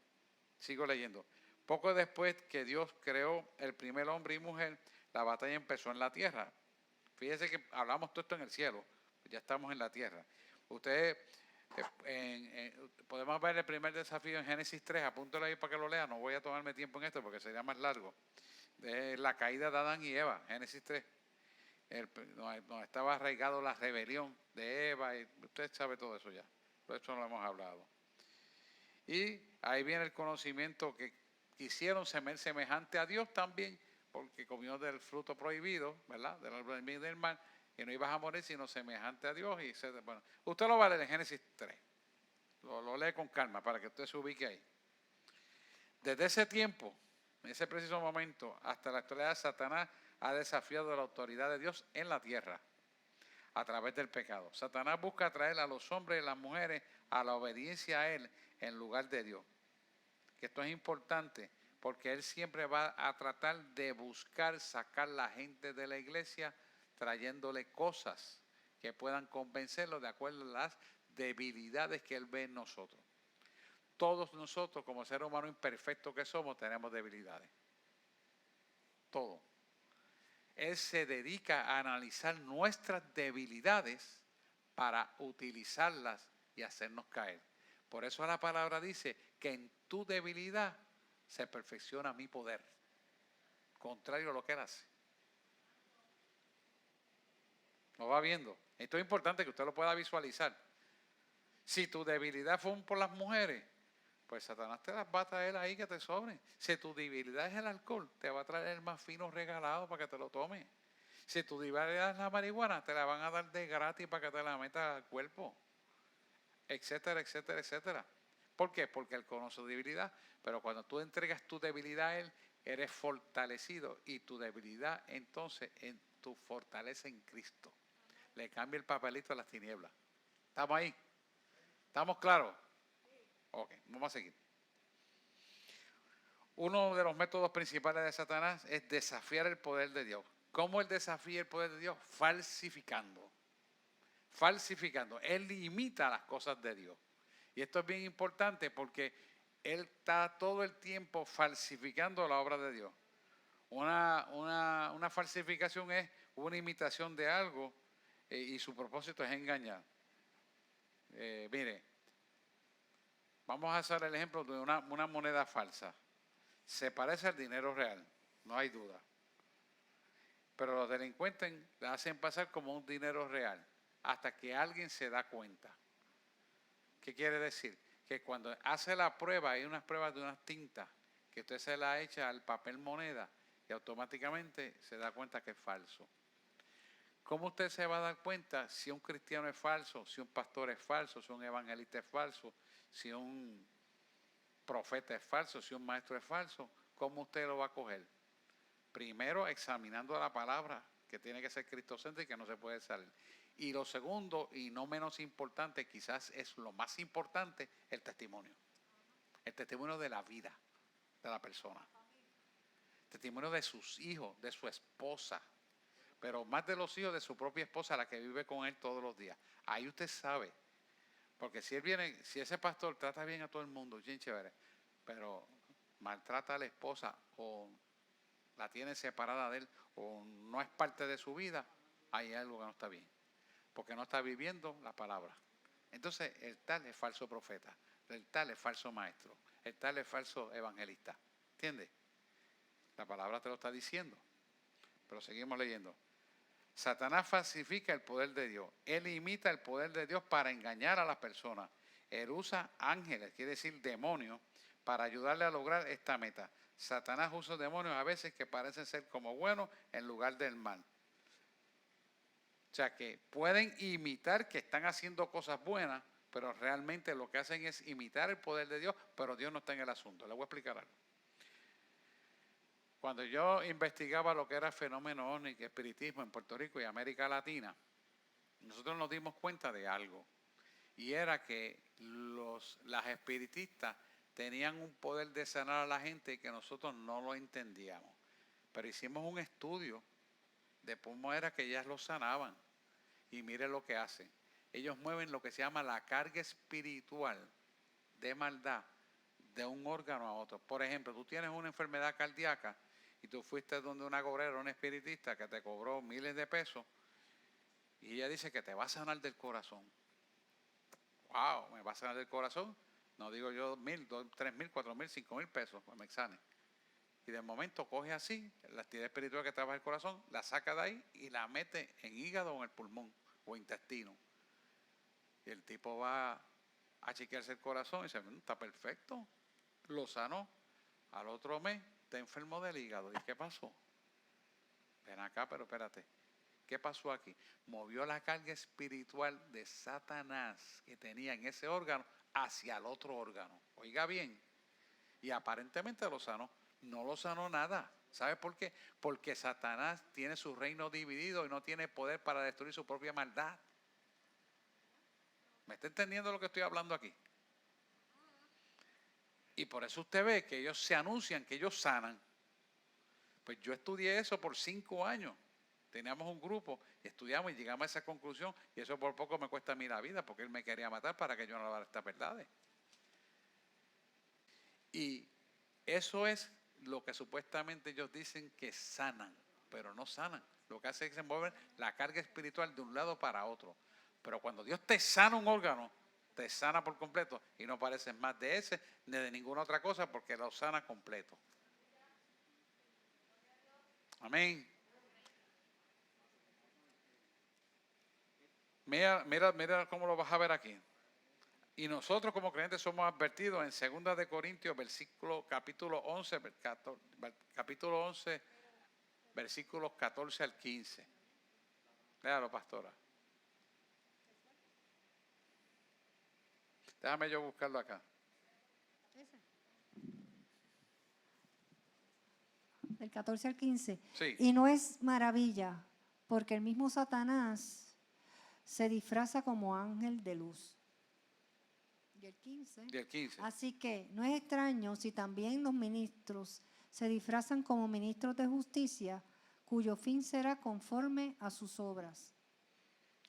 Speaker 1: Sigo leyendo. Poco después que Dios creó el primer hombre y mujer, la batalla empezó en la tierra. Fíjese que hablamos todo esto en el cielo, ya estamos en la tierra. Ustedes, podemos ver el primer desafío en Génesis 3, apúntalo ahí para que lo lea, no voy a tomarme tiempo en esto porque sería más largo. De la caída de Adán y Eva, Génesis 3. Donde estaba arraigado la rebelión de Eva, y usted sabe todo eso ya, todo eso lo hemos hablado. Y ahí viene el conocimiento que quisieron ser semejante a Dios también, porque comió del fruto prohibido, ¿verdad? Del árbol del bien y del mal, que no ibas a morir sino semejante a Dios. Bueno, usted lo va a leer en Génesis 3, lo lee con calma para que usted se ubique ahí. Desde ese tiempo, en ese preciso momento, hasta la actualidad, Satanás ha desafiado la autoridad de Dios en la tierra a través del pecado. Satanás busca atraer a los hombres y las mujeres a la obediencia a él en lugar de Dios. Que esto es importante porque él siempre va a tratar de buscar sacar la gente de la iglesia trayéndole cosas que puedan convencerlo de acuerdo a las debilidades que él ve en nosotros. Todos nosotros, como seres humanos imperfectos que somos, tenemos debilidades. Todo. Él se dedica a analizar nuestras debilidades para utilizarlas y hacernos caer. Por eso la palabra dice que en tu debilidad se perfecciona mi poder. Contrario a lo que él hace. ¿Lo va viendo? Esto es importante que usted lo pueda visualizar. Si tu debilidad fue por las mujeres, pues Satanás te las va a traer ahí que te sobren. Si tu debilidad es el alcohol, te va a traer el más fino regalado para que te lo tomes. Si tu debilidad es la marihuana, te la van a dar de gratis para que te la metas al cuerpo. Etcétera, etcétera, etcétera. ¿Por qué? Porque él conoce tu debilidad. Pero cuando tú entregas tu debilidad a él, eres fortalecido. Y tu debilidad, entonces, en tu fortaleza en Cristo. Le cambia el papelito a las tinieblas. ¿Estamos ahí? ¿Estamos claros? Ok, vamos a seguir. Uno de los métodos principales de Satanás es desafiar el poder de Dios. ¿Cómo él desafía el poder de Dios? Falsificando. Falsificando. Él imita las cosas de Dios. Y esto es bien importante porque él está todo el tiempo falsificando la obra de Dios. Una falsificación es una imitación de algo y su propósito es engañar. Mire, vamos a hacer el ejemplo de una moneda falsa. Se parece al dinero real, no hay duda. Pero los delincuentes la hacen pasar como un dinero real hasta que alguien se da cuenta. ¿Qué quiere decir? Que cuando hace la prueba, hay unas pruebas de unas tintas que usted se la echa al papel moneda y automáticamente se da cuenta que es falso. ¿Cómo usted se va a dar cuenta si un cristiano es falso, si un pastor es falso, si un evangelista es falso, si un profeta es falso, si un maestro es falso? ¿Cómo usted lo va a coger? Primero, examinando la palabra, que tiene que ser cristocéntrica y que no se puede salir. Y lo segundo, y no menos importante, quizás es lo más importante, el testimonio. El testimonio de la vida de la persona. El testimonio de sus hijos, de su esposa. Pero más de los hijos de su propia esposa, la que vive con él todos los días. Ahí usted sabe. Porque si él viene, si ese pastor trata bien a todo el mundo, bien chévere, pero maltrata a la esposa o la tiene separada de él o no es parte de su vida, hay algo que no está bien. Porque no está viviendo la palabra. Entonces, el tal es falso profeta, el tal es falso maestro, el tal es falso evangelista. ¿Entiendes? La palabra te lo está diciendo. Pero seguimos leyendo. Satanás falsifica el poder de Dios. Él imita el poder de Dios para engañar a las personas. Él usa ángeles, quiere decir demonios, para ayudarle a lograr esta meta. Satanás usa demonios a veces que parecen ser como buenos en lugar del mal. O sea que pueden imitar que están haciendo cosas buenas, pero realmente lo que hacen es imitar el poder de Dios, pero Dios no está en el asunto. Les voy a explicar algo. Cuando yo investigaba lo que era fenómeno ovni, espiritismo en Puerto Rico y América Latina, nosotros nos dimos cuenta de algo. Y era que las espiritistas tenían un poder de sanar a la gente que nosotros no lo entendíamos. Pero hicimos un estudio de cómo era que ellas lo sanaban. Y mire lo que hacen. ellos mueven lo que se llama la carga espiritual de maldad de un órgano a otro. Por ejemplo, tú tienes una enfermedad cardíaca y tú fuiste donde una gorera, un espiritista que te cobró miles de pesos y ella dice que te va a sanar del corazón. ¡Wow! ¿Me va a sanar del corazón? No digo yo 1,000, 3,000, 4,000, 5,000 pesos, pues me exane. Y de momento coge así la actividad espiritual que trabaja el corazón, la saca de ahí y la mete en hígado o en el pulmón o intestino. Y el tipo va a chequearse el corazón y dice, está perfecto, lo sanó. Al otro mes está enfermo del hígado. ¿Y qué pasó? Ven acá, pero espérate. ¿Qué pasó aquí? Movió la carga espiritual de Satanás que tenía en ese órgano hacia el otro órgano. Oiga bien. Y aparentemente lo sanó. No lo sanó nada. ¿Sabe por qué? Porque Satanás tiene su reino dividido y no tiene poder para destruir su propia maldad. ¿Me está entendiendo lo que estoy hablando aquí? Y por eso usted ve que ellos se anuncian que ellos sanan. Pues yo estudié eso por 5 años. Teníamos un grupo, estudiamos y llegamos a esa conclusión. Y eso por poco me cuesta a mí la vida porque él me quería matar para que yo no hablara estas verdades. Y eso es lo que supuestamente ellos dicen que sanan, pero no sanan. Lo que hace es que se mueven la carga espiritual de un lado para otro. Pero cuando Dios te sana un órgano, te sana por completo y no pareces más de ese ni de ninguna otra cosa porque lo sana completo. Amén. Mira cómo lo vas a ver aquí. Y nosotros como creyentes somos advertidos en 2 de Corintios, capítulo 11, versículos 14 al 15. Léalo, pastora. Déjame yo buscarlo acá.
Speaker 2: Del 14 al 15.
Speaker 1: Sí.
Speaker 2: Y no es maravilla, porque el mismo Satanás se disfraza como ángel de luz. Y el 15.
Speaker 1: Y el 15.
Speaker 2: Así que no es extraño si también los ministros se disfrazan como ministros de justicia, cuyo fin será conforme a sus obras.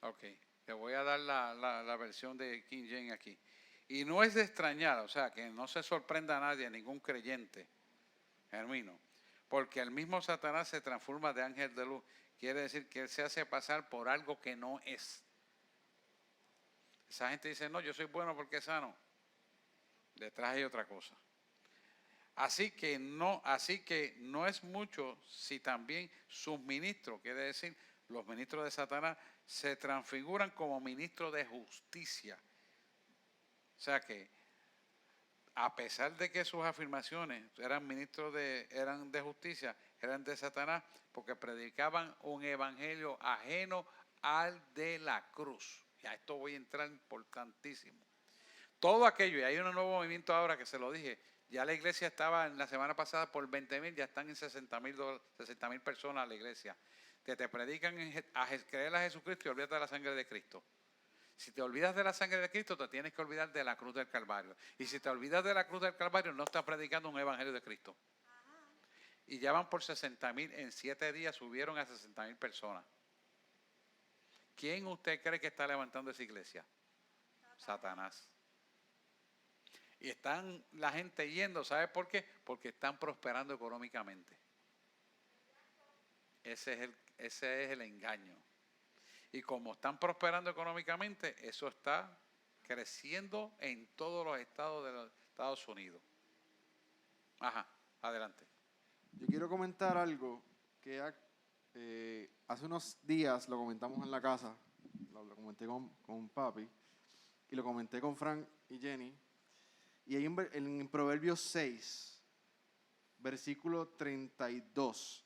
Speaker 1: Ok, te voy a dar la versión de King James aquí. Y no es de extrañar, o sea, que no se sorprenda a nadie, a ningún creyente, genuino, porque el mismo Satanás se transforma de ángel de luz. Quiere decir que él se hace pasar por algo que no es. Esa gente dice, no, yo soy bueno porque es sano. Detrás hay otra cosa. Así que no es mucho si también sus ministros, quiere decir, los ministros de Satanás, se transfiguran como ministros de justicia. O sea que, a pesar de que sus afirmaciones eran de justicia, eran de Satanás, porque predicaban un evangelio ajeno al de la cruz. Y a esto voy a entrar importantísimo. Todo aquello, y hay un nuevo movimiento ahora que se lo dije, ya la iglesia estaba en la semana pasada por 20,000, ya están en 60,000 personas la iglesia. Que te predican a creer a Jesucristo y olvídate de la sangre de Cristo. Si te olvidas de la sangre de Cristo, te tienes que olvidar de la cruz del Calvario. Y si te olvidas de la cruz del Calvario, no estás predicando un evangelio de Cristo. Y ya van por 60,000, en 7 días subieron a 60,000 personas. ¿Quién usted cree que está levantando esa iglesia? Satanás. Y están la gente yendo, ¿sabe por qué? Porque están prosperando económicamente. Ese es el engaño. Y como están prosperando económicamente, eso está creciendo en todos los estados de los Estados Unidos. Ajá, adelante.
Speaker 3: Yo quiero comentar algo que hace unos días lo comentamos en la casa, lo comenté con papi y lo comenté con Frank y Jenny. Y ahí en Proverbios 6, versículo 32,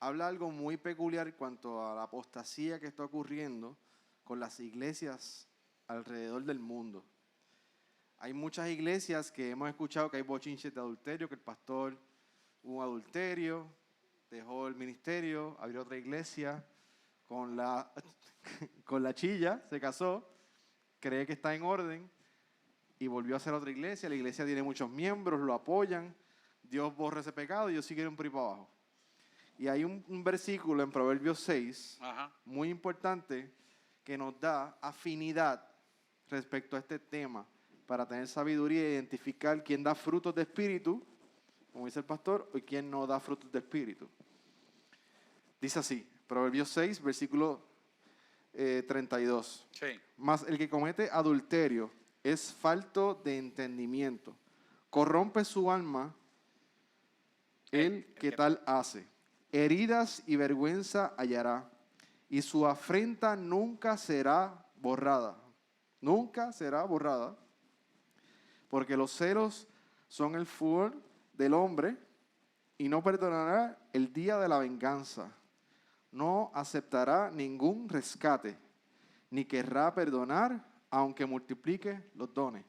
Speaker 3: habla algo muy peculiar en cuanto a la apostasía que está ocurriendo con las iglesias alrededor del mundo. Hay muchas iglesias que hemos escuchado que hay bochinches de adulterio, que el pastor hubo un adulterio, dejó el ministerio, abrió otra iglesia, con la chilla, se casó, cree que está en orden y volvió a hacer otra iglesia. La iglesia tiene muchos miembros, lo apoyan, Dios borra ese pecado y ellos siguen por ahí para abajo. Y hay un versículo en Proverbios 6,
Speaker 1: Ajá.
Speaker 3: muy importante, que nos da afinidad respecto a este tema para tener sabiduría e identificar quién da frutos de espíritu, como dice el pastor, y quién no da frutos de espíritu. Dice así, Proverbios 6, versículo 32.
Speaker 1: Sí.
Speaker 3: Mas el que comete adulterio es falto de entendimiento. Corrompe su alma el que tal hace. Heridas y vergüenza hallará, y su afrenta nunca será borrada. Nunca será borrada, porque los celos son el furor del hombre, y no perdonará el día de la venganza. No aceptará ningún rescate, ni querrá perdonar, aunque multiplique los dones.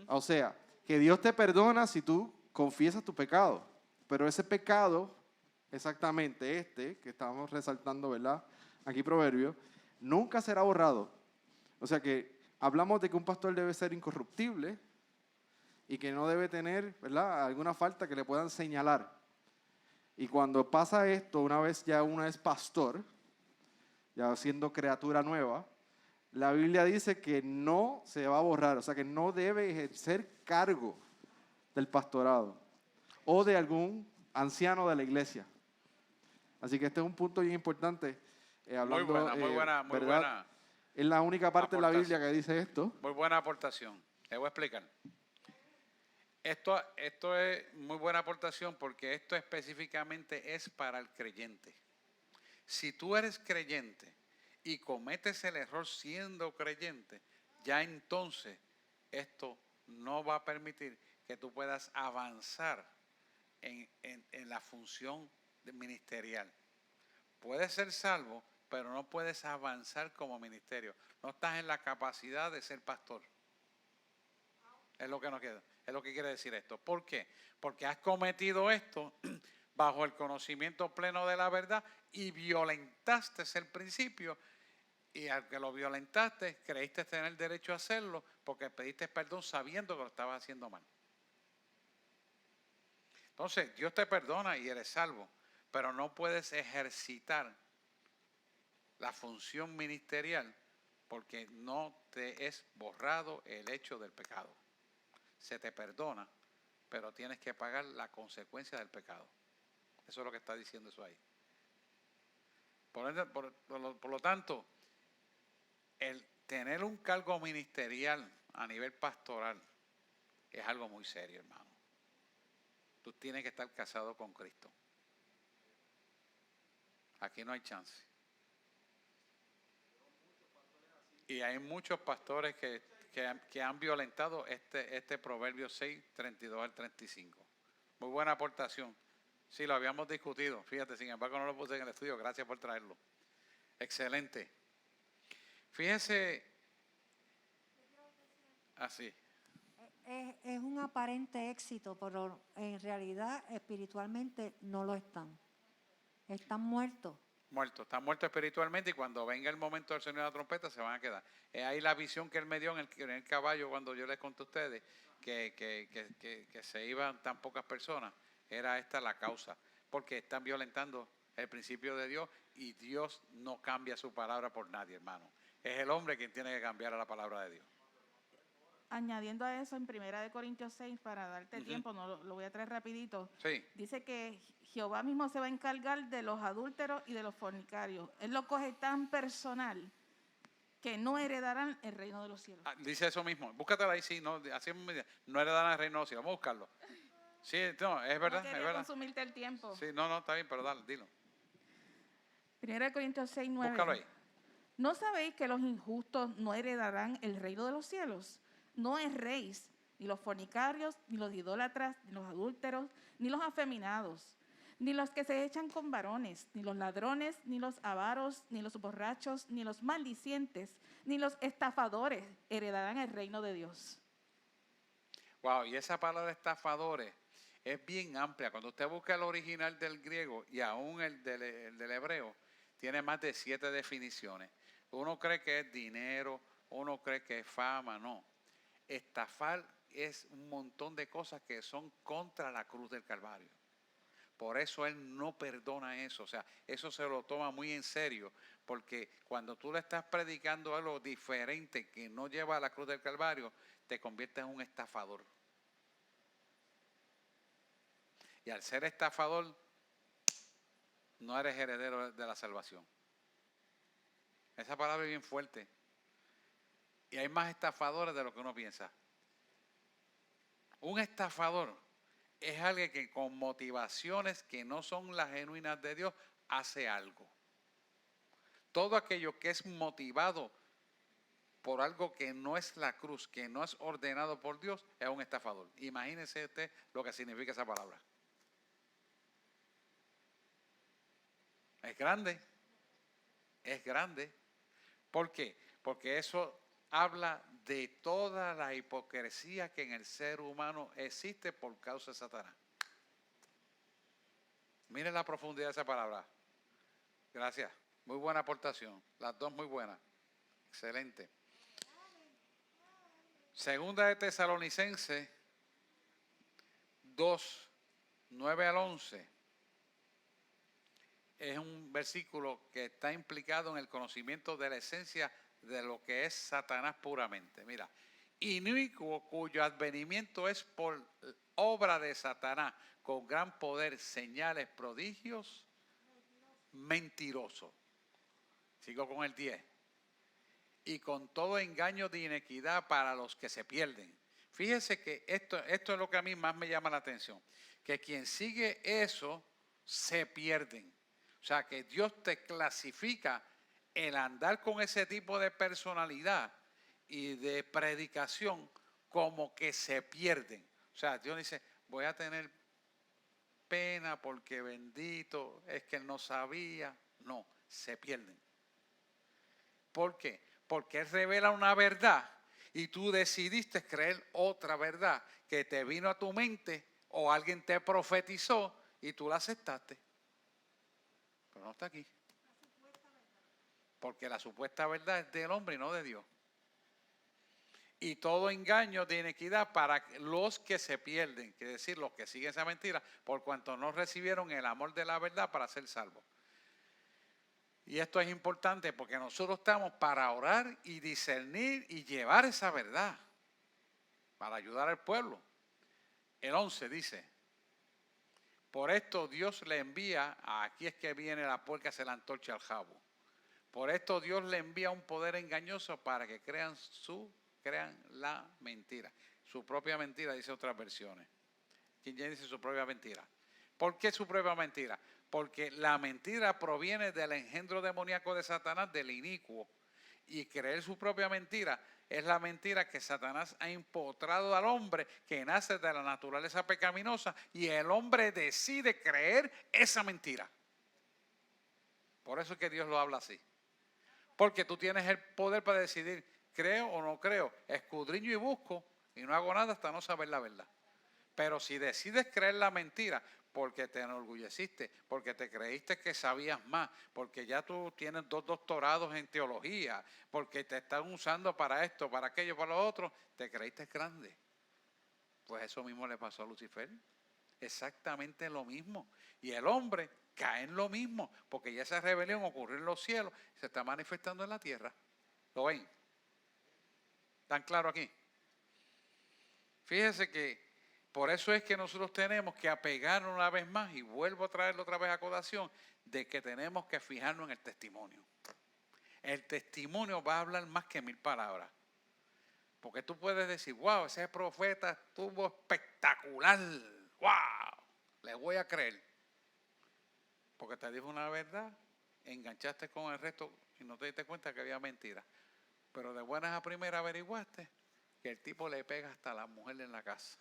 Speaker 3: O sea, que Dios te perdona si tú confiesas tu pecado, pero ese pecado, exactamente este, que estamos resaltando, ¿verdad? Aquí Proverbio, nunca será borrado. O sea que hablamos de que un pastor debe ser incorruptible y que no debe tener, ¿verdad?, alguna falta que le puedan señalar. Y cuando pasa esto, una vez ya uno es pastor, ya siendo criatura nueva, la Biblia dice que no se va a borrar, o sea que no debe ejercer cargo del pastorado o de algún anciano de la iglesia. Así que este es un punto bien importante. Hablando,
Speaker 1: muy buena,
Speaker 3: ¿verdad? Es la única parte de la
Speaker 1: aportación.
Speaker 3: Biblia que dice esto.
Speaker 1: Muy buena aportación. Te voy a explicar. Esto es muy buena aportación porque esto específicamente es para el creyente. Si tú eres creyente y cometes el error siendo creyente, ya entonces esto no va a permitir que tú puedas avanzar en la función ministerial. Puedes ser salvo, pero no puedes avanzar como ministerio. No estás en la capacidad de ser pastor. Es lo que nos queda. Es lo que quiere decir esto. ¿Por qué? Porque has cometido esto bajo el conocimiento pleno de la verdad y violentaste el principio. Y al que lo violentaste, creíste tener derecho a hacerlo porque pediste perdón sabiendo que lo estabas haciendo mal. Entonces, Dios te perdona y eres salvo, pero no puedes ejercitar la función ministerial porque no te es borrado el hecho del pecado. Se te perdona, pero tienes que pagar la consecuencia del pecado. Eso es lo que está diciendo eso ahí. Por lo tanto, el tener un cargo ministerial a nivel pastoral es algo muy serio, hermano. Tú tienes que estar casado con Cristo. Aquí no hay chance. Y hay muchos pastores que han violentado este Proverbio 6, 32 al 35. Muy buena aportación. Sí, lo habíamos discutido. Fíjate, sin embargo no lo puse en el estudio. Gracias por traerlo. Excelente. Fíjese. Así.
Speaker 2: Es un aparente éxito, pero en realidad espiritualmente no lo están. Están muertos.
Speaker 1: Están muertos espiritualmente y cuando venga el momento del sonido de la trompeta se van a quedar. Es ahí la visión que él me dio en el caballo cuando yo les conté a ustedes que se iban tan pocas personas. Era esta la causa, porque están violentando el principio de Dios y Dios no cambia su palabra por nadie, hermano. Es el hombre quien tiene que cambiar a la palabra de Dios.
Speaker 4: Añadiendo a eso en 1 Corintios 6, para darte tiempo, no lo voy a traer rapidito.
Speaker 1: Sí.
Speaker 4: Dice que Jehová mismo se va a encargar de los adúlteros y de los fornicarios. Él lo coge tan personal que no heredarán el reino de los cielos.
Speaker 1: Dice eso mismo. Búscatela ahí, sí, no, así no heredarán el reino de los cielos. Vamos a buscarlo. Sí, no, es verdad,
Speaker 4: no quería
Speaker 1: es verdad.
Speaker 4: consumirte el tiempo.
Speaker 1: Sí, no, está bien, pero dale, dilo.
Speaker 4: 1 Corintios 6, 9.
Speaker 1: Búscalo ahí.
Speaker 4: ¿No sabéis que los injustos no heredarán el reino de los cielos? No erréis, ni los fornicarios, ni los idólatras, ni los adúlteros, ni los afeminados, ni los que se echan con varones, ni los ladrones, ni los avaros, ni los borrachos, ni los maldicientes, ni los estafadores heredarán el reino de Dios.
Speaker 1: Wow, y esa palabra estafadores es bien amplia. Cuando usted busca el original del griego y aún el del hebreo, tiene más de 7 definiciones. Uno cree que es dinero, uno cree que es fama, no. Estafar es un montón de cosas que son contra la cruz del Calvario. Por eso Él no perdona eso. O sea, eso se lo toma muy en serio. Porque cuando tú le estás predicando algo diferente que no lleva a la cruz del Calvario, te conviertes en un estafador. Y al ser estafador, no eres heredero de la salvación. Esa palabra es bien fuerte. Y hay más estafadores de lo que uno piensa. Un estafador es alguien que con motivaciones que no son las genuinas de Dios hace algo. Todo aquello que es motivado por algo que no es la cruz, que no es ordenado por Dios, es un estafador. Imagínese usted lo que significa esa palabra. Es grande. Es grande. ¿Por qué? Porque eso habla de toda la hipocresía que en el ser humano existe por causa de Satanás. Miren la profundidad de esa palabra. Gracias. Muy buena aportación. Las dos muy buenas. Excelente. Segunda de Tesalonicenses 2, 9 al 11. Es un versículo que está implicado en el conocimiento de la esencia de lo que es Satanás puramente. Mira, inicuo cuyo advenimiento es por obra de Satanás, con gran poder, señales, prodigios, mentiroso. Sigo con el 10. Y con todo engaño de inequidad para los que se pierden. Fíjese que esto es lo que a mí más me llama la atención. Que quien sigue eso, se pierden. O sea, que Dios te clasifica el andar con ese tipo de personalidad y de predicación como que se pierden. O sea, Dios dice, voy a tener pena porque bendito, es que él no sabía. No, se pierden. ¿Por qué? Porque Él revela una verdad y tú decidiste creer otra verdad que te vino a tu mente o alguien te profetizó y tú la aceptaste. Pero no está aquí. Porque la supuesta verdad es del hombre y no de Dios. Y todo engaño de inequidad para los que se pierden, es decir, los que siguen esa mentira, por cuanto no recibieron el amor de la verdad para ser salvos. Y esto es importante porque nosotros estamos para orar y discernir y llevar esa verdad para ayudar al pueblo. El 11 dice, por esto Dios le envía, aquí es que viene la puerca, se la antorcha al jabo. Por esto Dios le envía un poder engañoso para que crean la mentira. Su propia mentira, dice otras versiones. ¿Quién dice su propia mentira? ¿Por qué su propia mentira? Porque la mentira proviene del engendro demoníaco de Satanás, del inicuo. Y creer su propia mentira es la mentira que Satanás ha empotrado al hombre, que nace de la naturaleza pecaminosa, y el hombre decide creer esa mentira. Por eso es que Dios lo habla así. Porque tú tienes el poder para decidir, creo o no creo, escudriño y busco, y no hago nada hasta no saber la verdad. Pero si decides creer la mentira, porque te enorgulleciste, porque te creíste que sabías más, porque ya tú tienes 2 doctorados en teología, porque te están usando para esto, para aquello, para lo otro, te creíste grande. Pues eso mismo le pasó a Lucifer. Exactamente lo mismo. Y el hombre cae en lo mismo, porque ya esa rebelión ocurrió en los cielos, se está manifestando en la tierra. ¿Lo ven? ¿Tan claro aquí? Fíjese que por eso es que nosotros tenemos que apegarnos una vez más, y vuelvo a traerlo otra vez a colación, de que tenemos que fijarnos en el testimonio. El testimonio va a hablar más que 1000 palabras. Porque tú puedes decir, wow, ese profeta estuvo espectacular, wow, le voy a creer. Porque te dijo una verdad, enganchaste con el resto y no te diste cuenta que había mentira. Pero de buenas a primeras averiguaste que el tipo le pega hasta a la mujer en la casa.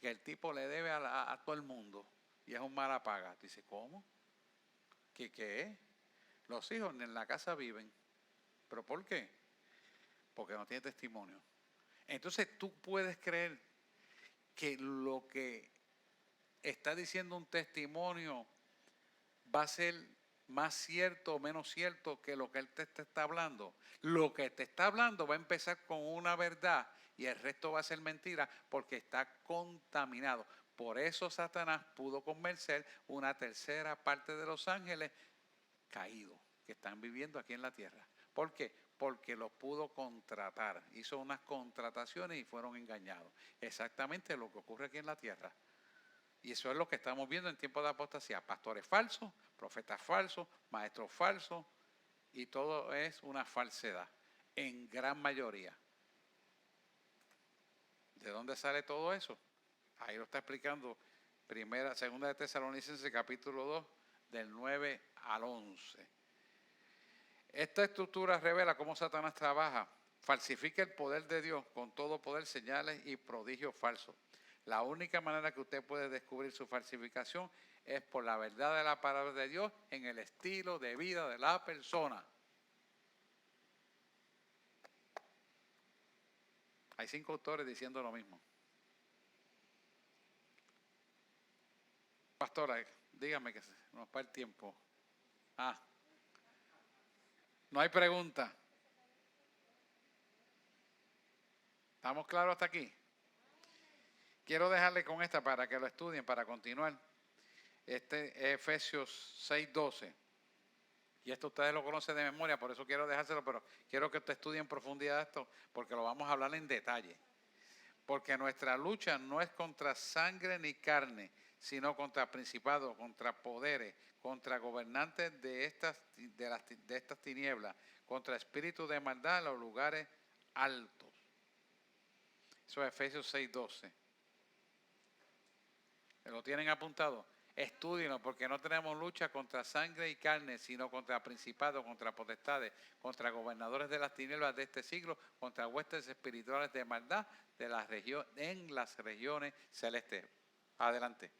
Speaker 1: Que el tipo le debe a todo el mundo y es un mala paga. Dice, ¿cómo? ¿Qué es? Los hijos en la casa viven. ¿Pero por qué? Porque no tiene testimonio. Entonces tú puedes creer que lo que está diciendo un testimonio va a ser más cierto o menos cierto que lo que él te está hablando. Lo que te está hablando va a empezar con una verdad y el resto va a ser mentira porque está contaminado. Por eso Satanás pudo convencer una tercera parte de los ángeles caídos que están viviendo aquí en la tierra. ¿Por qué? Porque los pudo contratar. Hizo unas contrataciones y fueron engañados. Exactamente lo que ocurre aquí en la tierra. Y eso es lo que estamos viendo en tiempos de apostasía. Pastores falsos, profetas falsos, maestros falsos, y todo es una falsedad, en gran mayoría. ¿De dónde sale todo eso? Ahí lo está explicando segunda de Tesalonicenses, capítulo 2, del 9 al 11. Esta estructura revela cómo Satanás trabaja, falsifica el poder de Dios con todo poder, señales y prodigios falsos. La única manera que usted puede descubrir su falsificación es por la verdad de la palabra de Dios en el estilo de vida de la persona. Hay 5 autores diciendo lo mismo. Pastora, dígame que nos va el tiempo. No hay pregunta. ¿Estamos claros hasta aquí? Quiero dejarle con esta para que lo estudien, para continuar. Este es Efesios 6:12. Y esto ustedes lo conocen de memoria, por eso quiero dejárselo, pero quiero que usted estudie en profundidad esto, porque lo vamos a hablar en detalle. Porque nuestra lucha no es contra sangre ni carne, sino contra principados, contra poderes, contra gobernantes de estas tinieblas, contra espíritus de maldad en los lugares altos. Eso es Efesios 6:12. ¿Lo tienen apuntado? Estúdienlo, porque no tenemos lucha contra sangre y carne, sino contra principados, contra potestades, contra gobernadores de las tinieblas de este siglo, contra huestes espirituales de maldad en las regiones celestes. Adelante.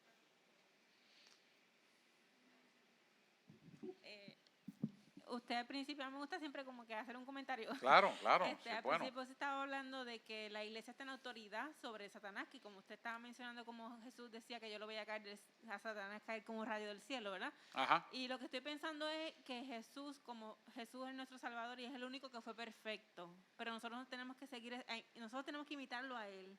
Speaker 5: Usted al principio, me gusta siempre como que hacer un comentario.
Speaker 1: Claro, sí,
Speaker 5: Al
Speaker 1: bueno.
Speaker 5: principio se estaba hablando de que la iglesia está en autoridad sobre Satanás, que como usted estaba mencionando, como Jesús decía que yo lo voy a caer a Satanás caer como un rayo del cielo, ¿verdad?
Speaker 1: Ajá.
Speaker 5: Y lo que estoy pensando es que Jesús es nuestro Salvador y es el único que fue perfecto, pero nosotros tenemos que nosotros tenemos que imitarlo a él.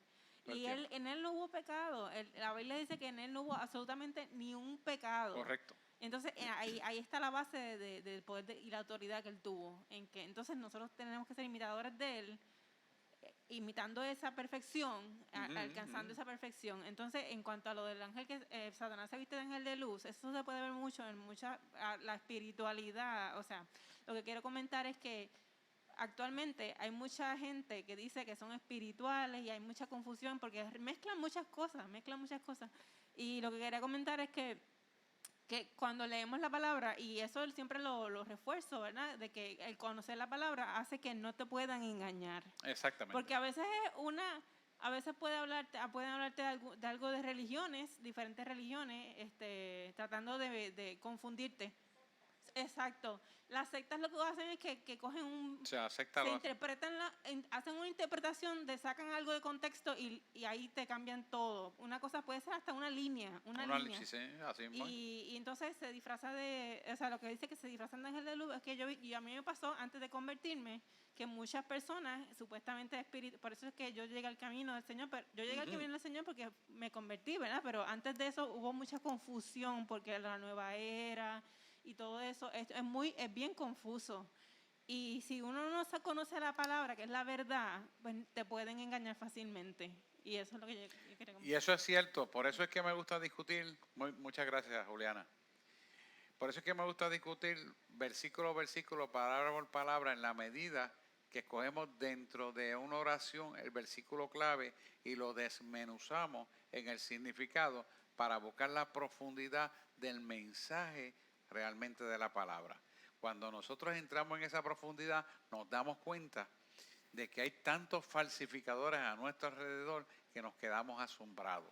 Speaker 5: Y en él no hubo pecado. La Biblia dice que en él no hubo absolutamente ni un pecado.
Speaker 1: Correcto.
Speaker 5: Entonces ahí está la base del poder y la autoridad que él tuvo. Entonces nosotros tenemos que ser imitadores de él, imitando esa perfección, alcanzando esa perfección. Entonces, en cuanto a lo del ángel que Satanás se viste de ángel de luz, eso se puede ver mucho en la espiritualidad. O sea, lo que quiero comentar es que actualmente hay mucha gente que dice que son espirituales y hay mucha confusión porque mezclan muchas cosas. Y lo que quería comentar es que cuando leemos la palabra, y eso siempre lo refuerzo, ¿verdad? De que el conocer la palabra hace que no te puedan engañar.
Speaker 1: Exactamente.
Speaker 5: Porque a veces pueden hablarte de algo de religiones, diferentes religiones, tratando de confundirte. Exacto. Las sectas lo que hacen es que cogen hacen una interpretación, sacan algo de contexto y ahí te cambian todo. Una cosa puede ser hasta una línea.
Speaker 1: Sí, así mismo.
Speaker 5: Y entonces se disfraza lo que dice que se disfrazan de ángel de luz es que y a mí me pasó antes de convertirme que muchas personas supuestamente por eso es que yo llegué al camino del Señor, pero yo llegué al camino del Señor porque me convertí, ¿verdad? Pero antes de eso hubo mucha confusión porque la nueva era y todo eso es bien confuso. Y si uno no conoce la palabra, que es la verdad, pues te pueden engañar fácilmente. Y eso es lo que yo quería comentar.
Speaker 1: Y eso es cierto, por eso es que me gusta discutir, muchas gracias Juliana, por eso es que me gusta discutir versículo a versículo, palabra por palabra, en la medida que escogemos dentro de una oración el versículo clave y lo desmenuzamos en el significado para buscar la profundidad del mensaje realmente de la palabra. Cuando nosotros entramos en esa profundidad, nos damos cuenta de que hay tantos falsificadores a nuestro alrededor que nos quedamos asombrados.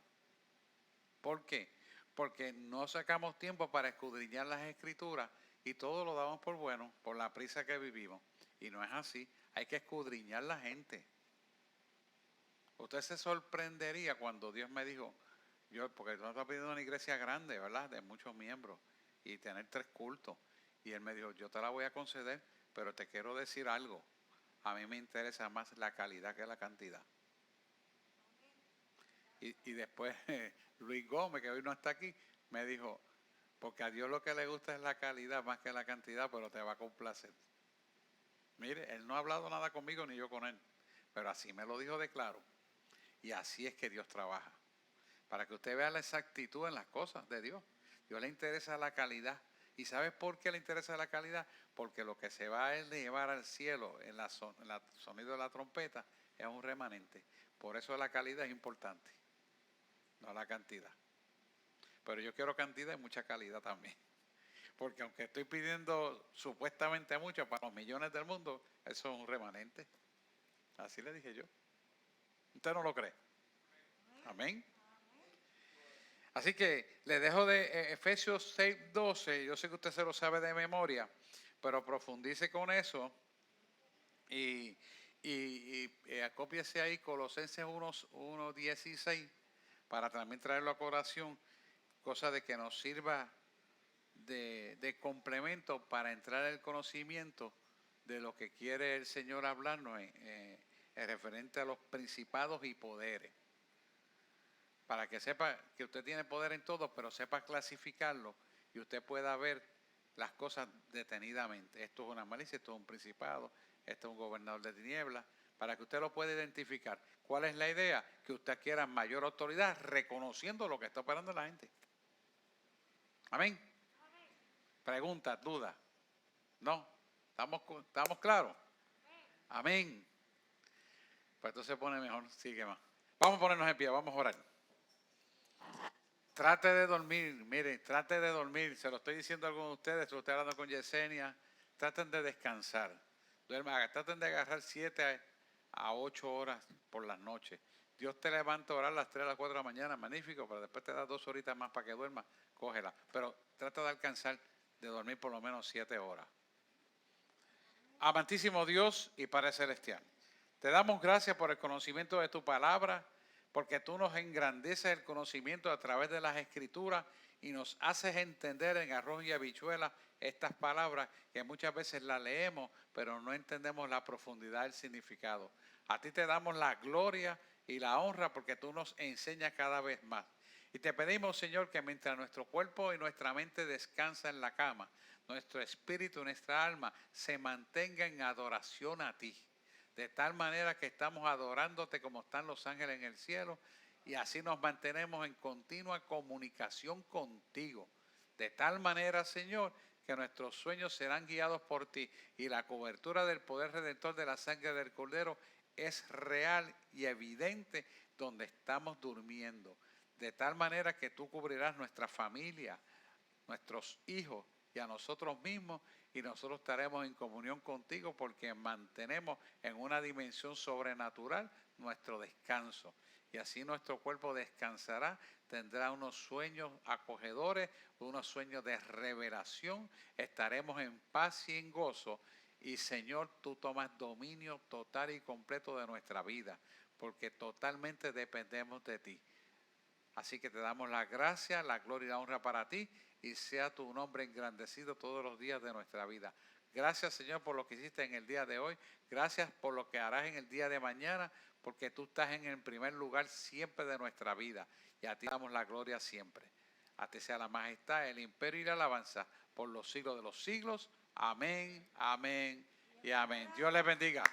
Speaker 1: ¿Por qué? Porque no sacamos tiempo para escudriñar las escrituras y todo lo damos por bueno, por la prisa que vivimos. Y no es así, hay que escudriñar la gente. Usted se sorprendería cuando Dios me dijo, porque tú estás pidiendo una iglesia grande, ¿verdad? De muchos miembros y tener 3 cultos. Y Él me dijo, yo te la voy a conceder, pero te quiero decir algo. A mí me interesa más la calidad que la cantidad. Y después Luis Gómez, que hoy no está aquí, me dijo, porque a Dios lo que le gusta es la calidad más que la cantidad, pero te va a complacer. Mire, él no ha hablado nada conmigo ni yo con él, pero así me lo dijo de claro. Y así es que Dios trabaja, para que usted vea la exactitud en las cosas de Dios. Dios le interesa la calidad. ¿Y sabes por qué le interesa la calidad? Porque lo que se va a llevar al cielo en el sonido de la trompeta es un remanente. Por eso la calidad es importante, no la cantidad. Pero yo quiero cantidad y mucha calidad también. Porque aunque estoy pidiendo supuestamente mucho para los millones del mundo, eso es un remanente. Así le dije yo. ¿Usted no lo cree? Amén. Así que le dejo de Efesios 6:12. Yo sé que usted se lo sabe de memoria, pero profundice con eso y acópiese ahí Colosenses 1:16 para también traerlo a corazón, cosa de que nos sirva de complemento para entrar al conocimiento de lo que quiere el Señor hablarnos en referente a los principados y poderes. Para que sepa que usted tiene poder en todo, pero sepa clasificarlo y usted pueda ver las cosas detenidamente. Esto es una malicia, esto es un principado, esto es un gobernador de tinieblas, para que usted lo pueda identificar. ¿Cuál es la idea? Que usted quiera mayor autoridad reconociendo lo que está operando la gente. Amén. Preguntas, dudas. ¿No? ¿Estamos claros? Amén. Pues entonces se pone mejor, sigue más. Vamos a ponernos en pie, vamos a orar. Trate de dormir, mire, trate de dormir. Se lo estoy diciendo a algunos de ustedes, se lo estoy hablando con Yesenia. Traten de descansar. Traten de agarrar 7 a 8 horas por las noches. Dios te levanta a orar a las 3 a las 4 de la mañana, magnífico, pero después te da 2 horitas más para que duermas, cógela. Pero trata de alcanzar de dormir por lo menos 7 horas. Amantísimo Dios y Padre Celestial, te damos gracias por el conocimiento de tu palabra, porque tú nos engrandeces el conocimiento a través de las Escrituras y nos haces entender en arroz y habichuela estas palabras que muchas veces las leemos, pero no entendemos la profundidad del significado. A ti te damos la gloria y la honra porque tú nos enseñas cada vez más. Y te pedimos, Señor, que mientras nuestro cuerpo y nuestra mente descansa en la cama, nuestro espíritu y nuestra alma se mantenga en adoración a ti. De tal manera que estamos adorándote como están los ángeles en el cielo y así nos mantenemos en continua comunicación contigo. De tal manera, Señor, que nuestros sueños serán guiados por ti y la cobertura del poder redentor de la sangre del Cordero es real y evidente donde estamos durmiendo. De tal manera que tú cubrirás nuestra familia, nuestros hijos y a nosotros mismos, y nosotros estaremos en comunión contigo porque mantenemos en una dimensión sobrenatural nuestro descanso. Y así nuestro cuerpo descansará, tendrá unos sueños acogedores, unos sueños de revelación, estaremos en paz y en gozo. Y Señor, tú tomas dominio total y completo de nuestra vida, porque totalmente dependemos de ti. Así que te damos la gracia, la gloria y la honra para ti, y sea tu nombre engrandecido todos los días de nuestra vida. Gracias, Señor, por lo que hiciste en el día de hoy. Gracias por lo que harás en el día de mañana, porque tú estás en el primer lugar siempre de nuestra vida. Y a ti damos la gloria siempre. A ti sea la majestad, el imperio y la alabanza por los siglos de los siglos. Amén, amén y amén. Dios les bendiga.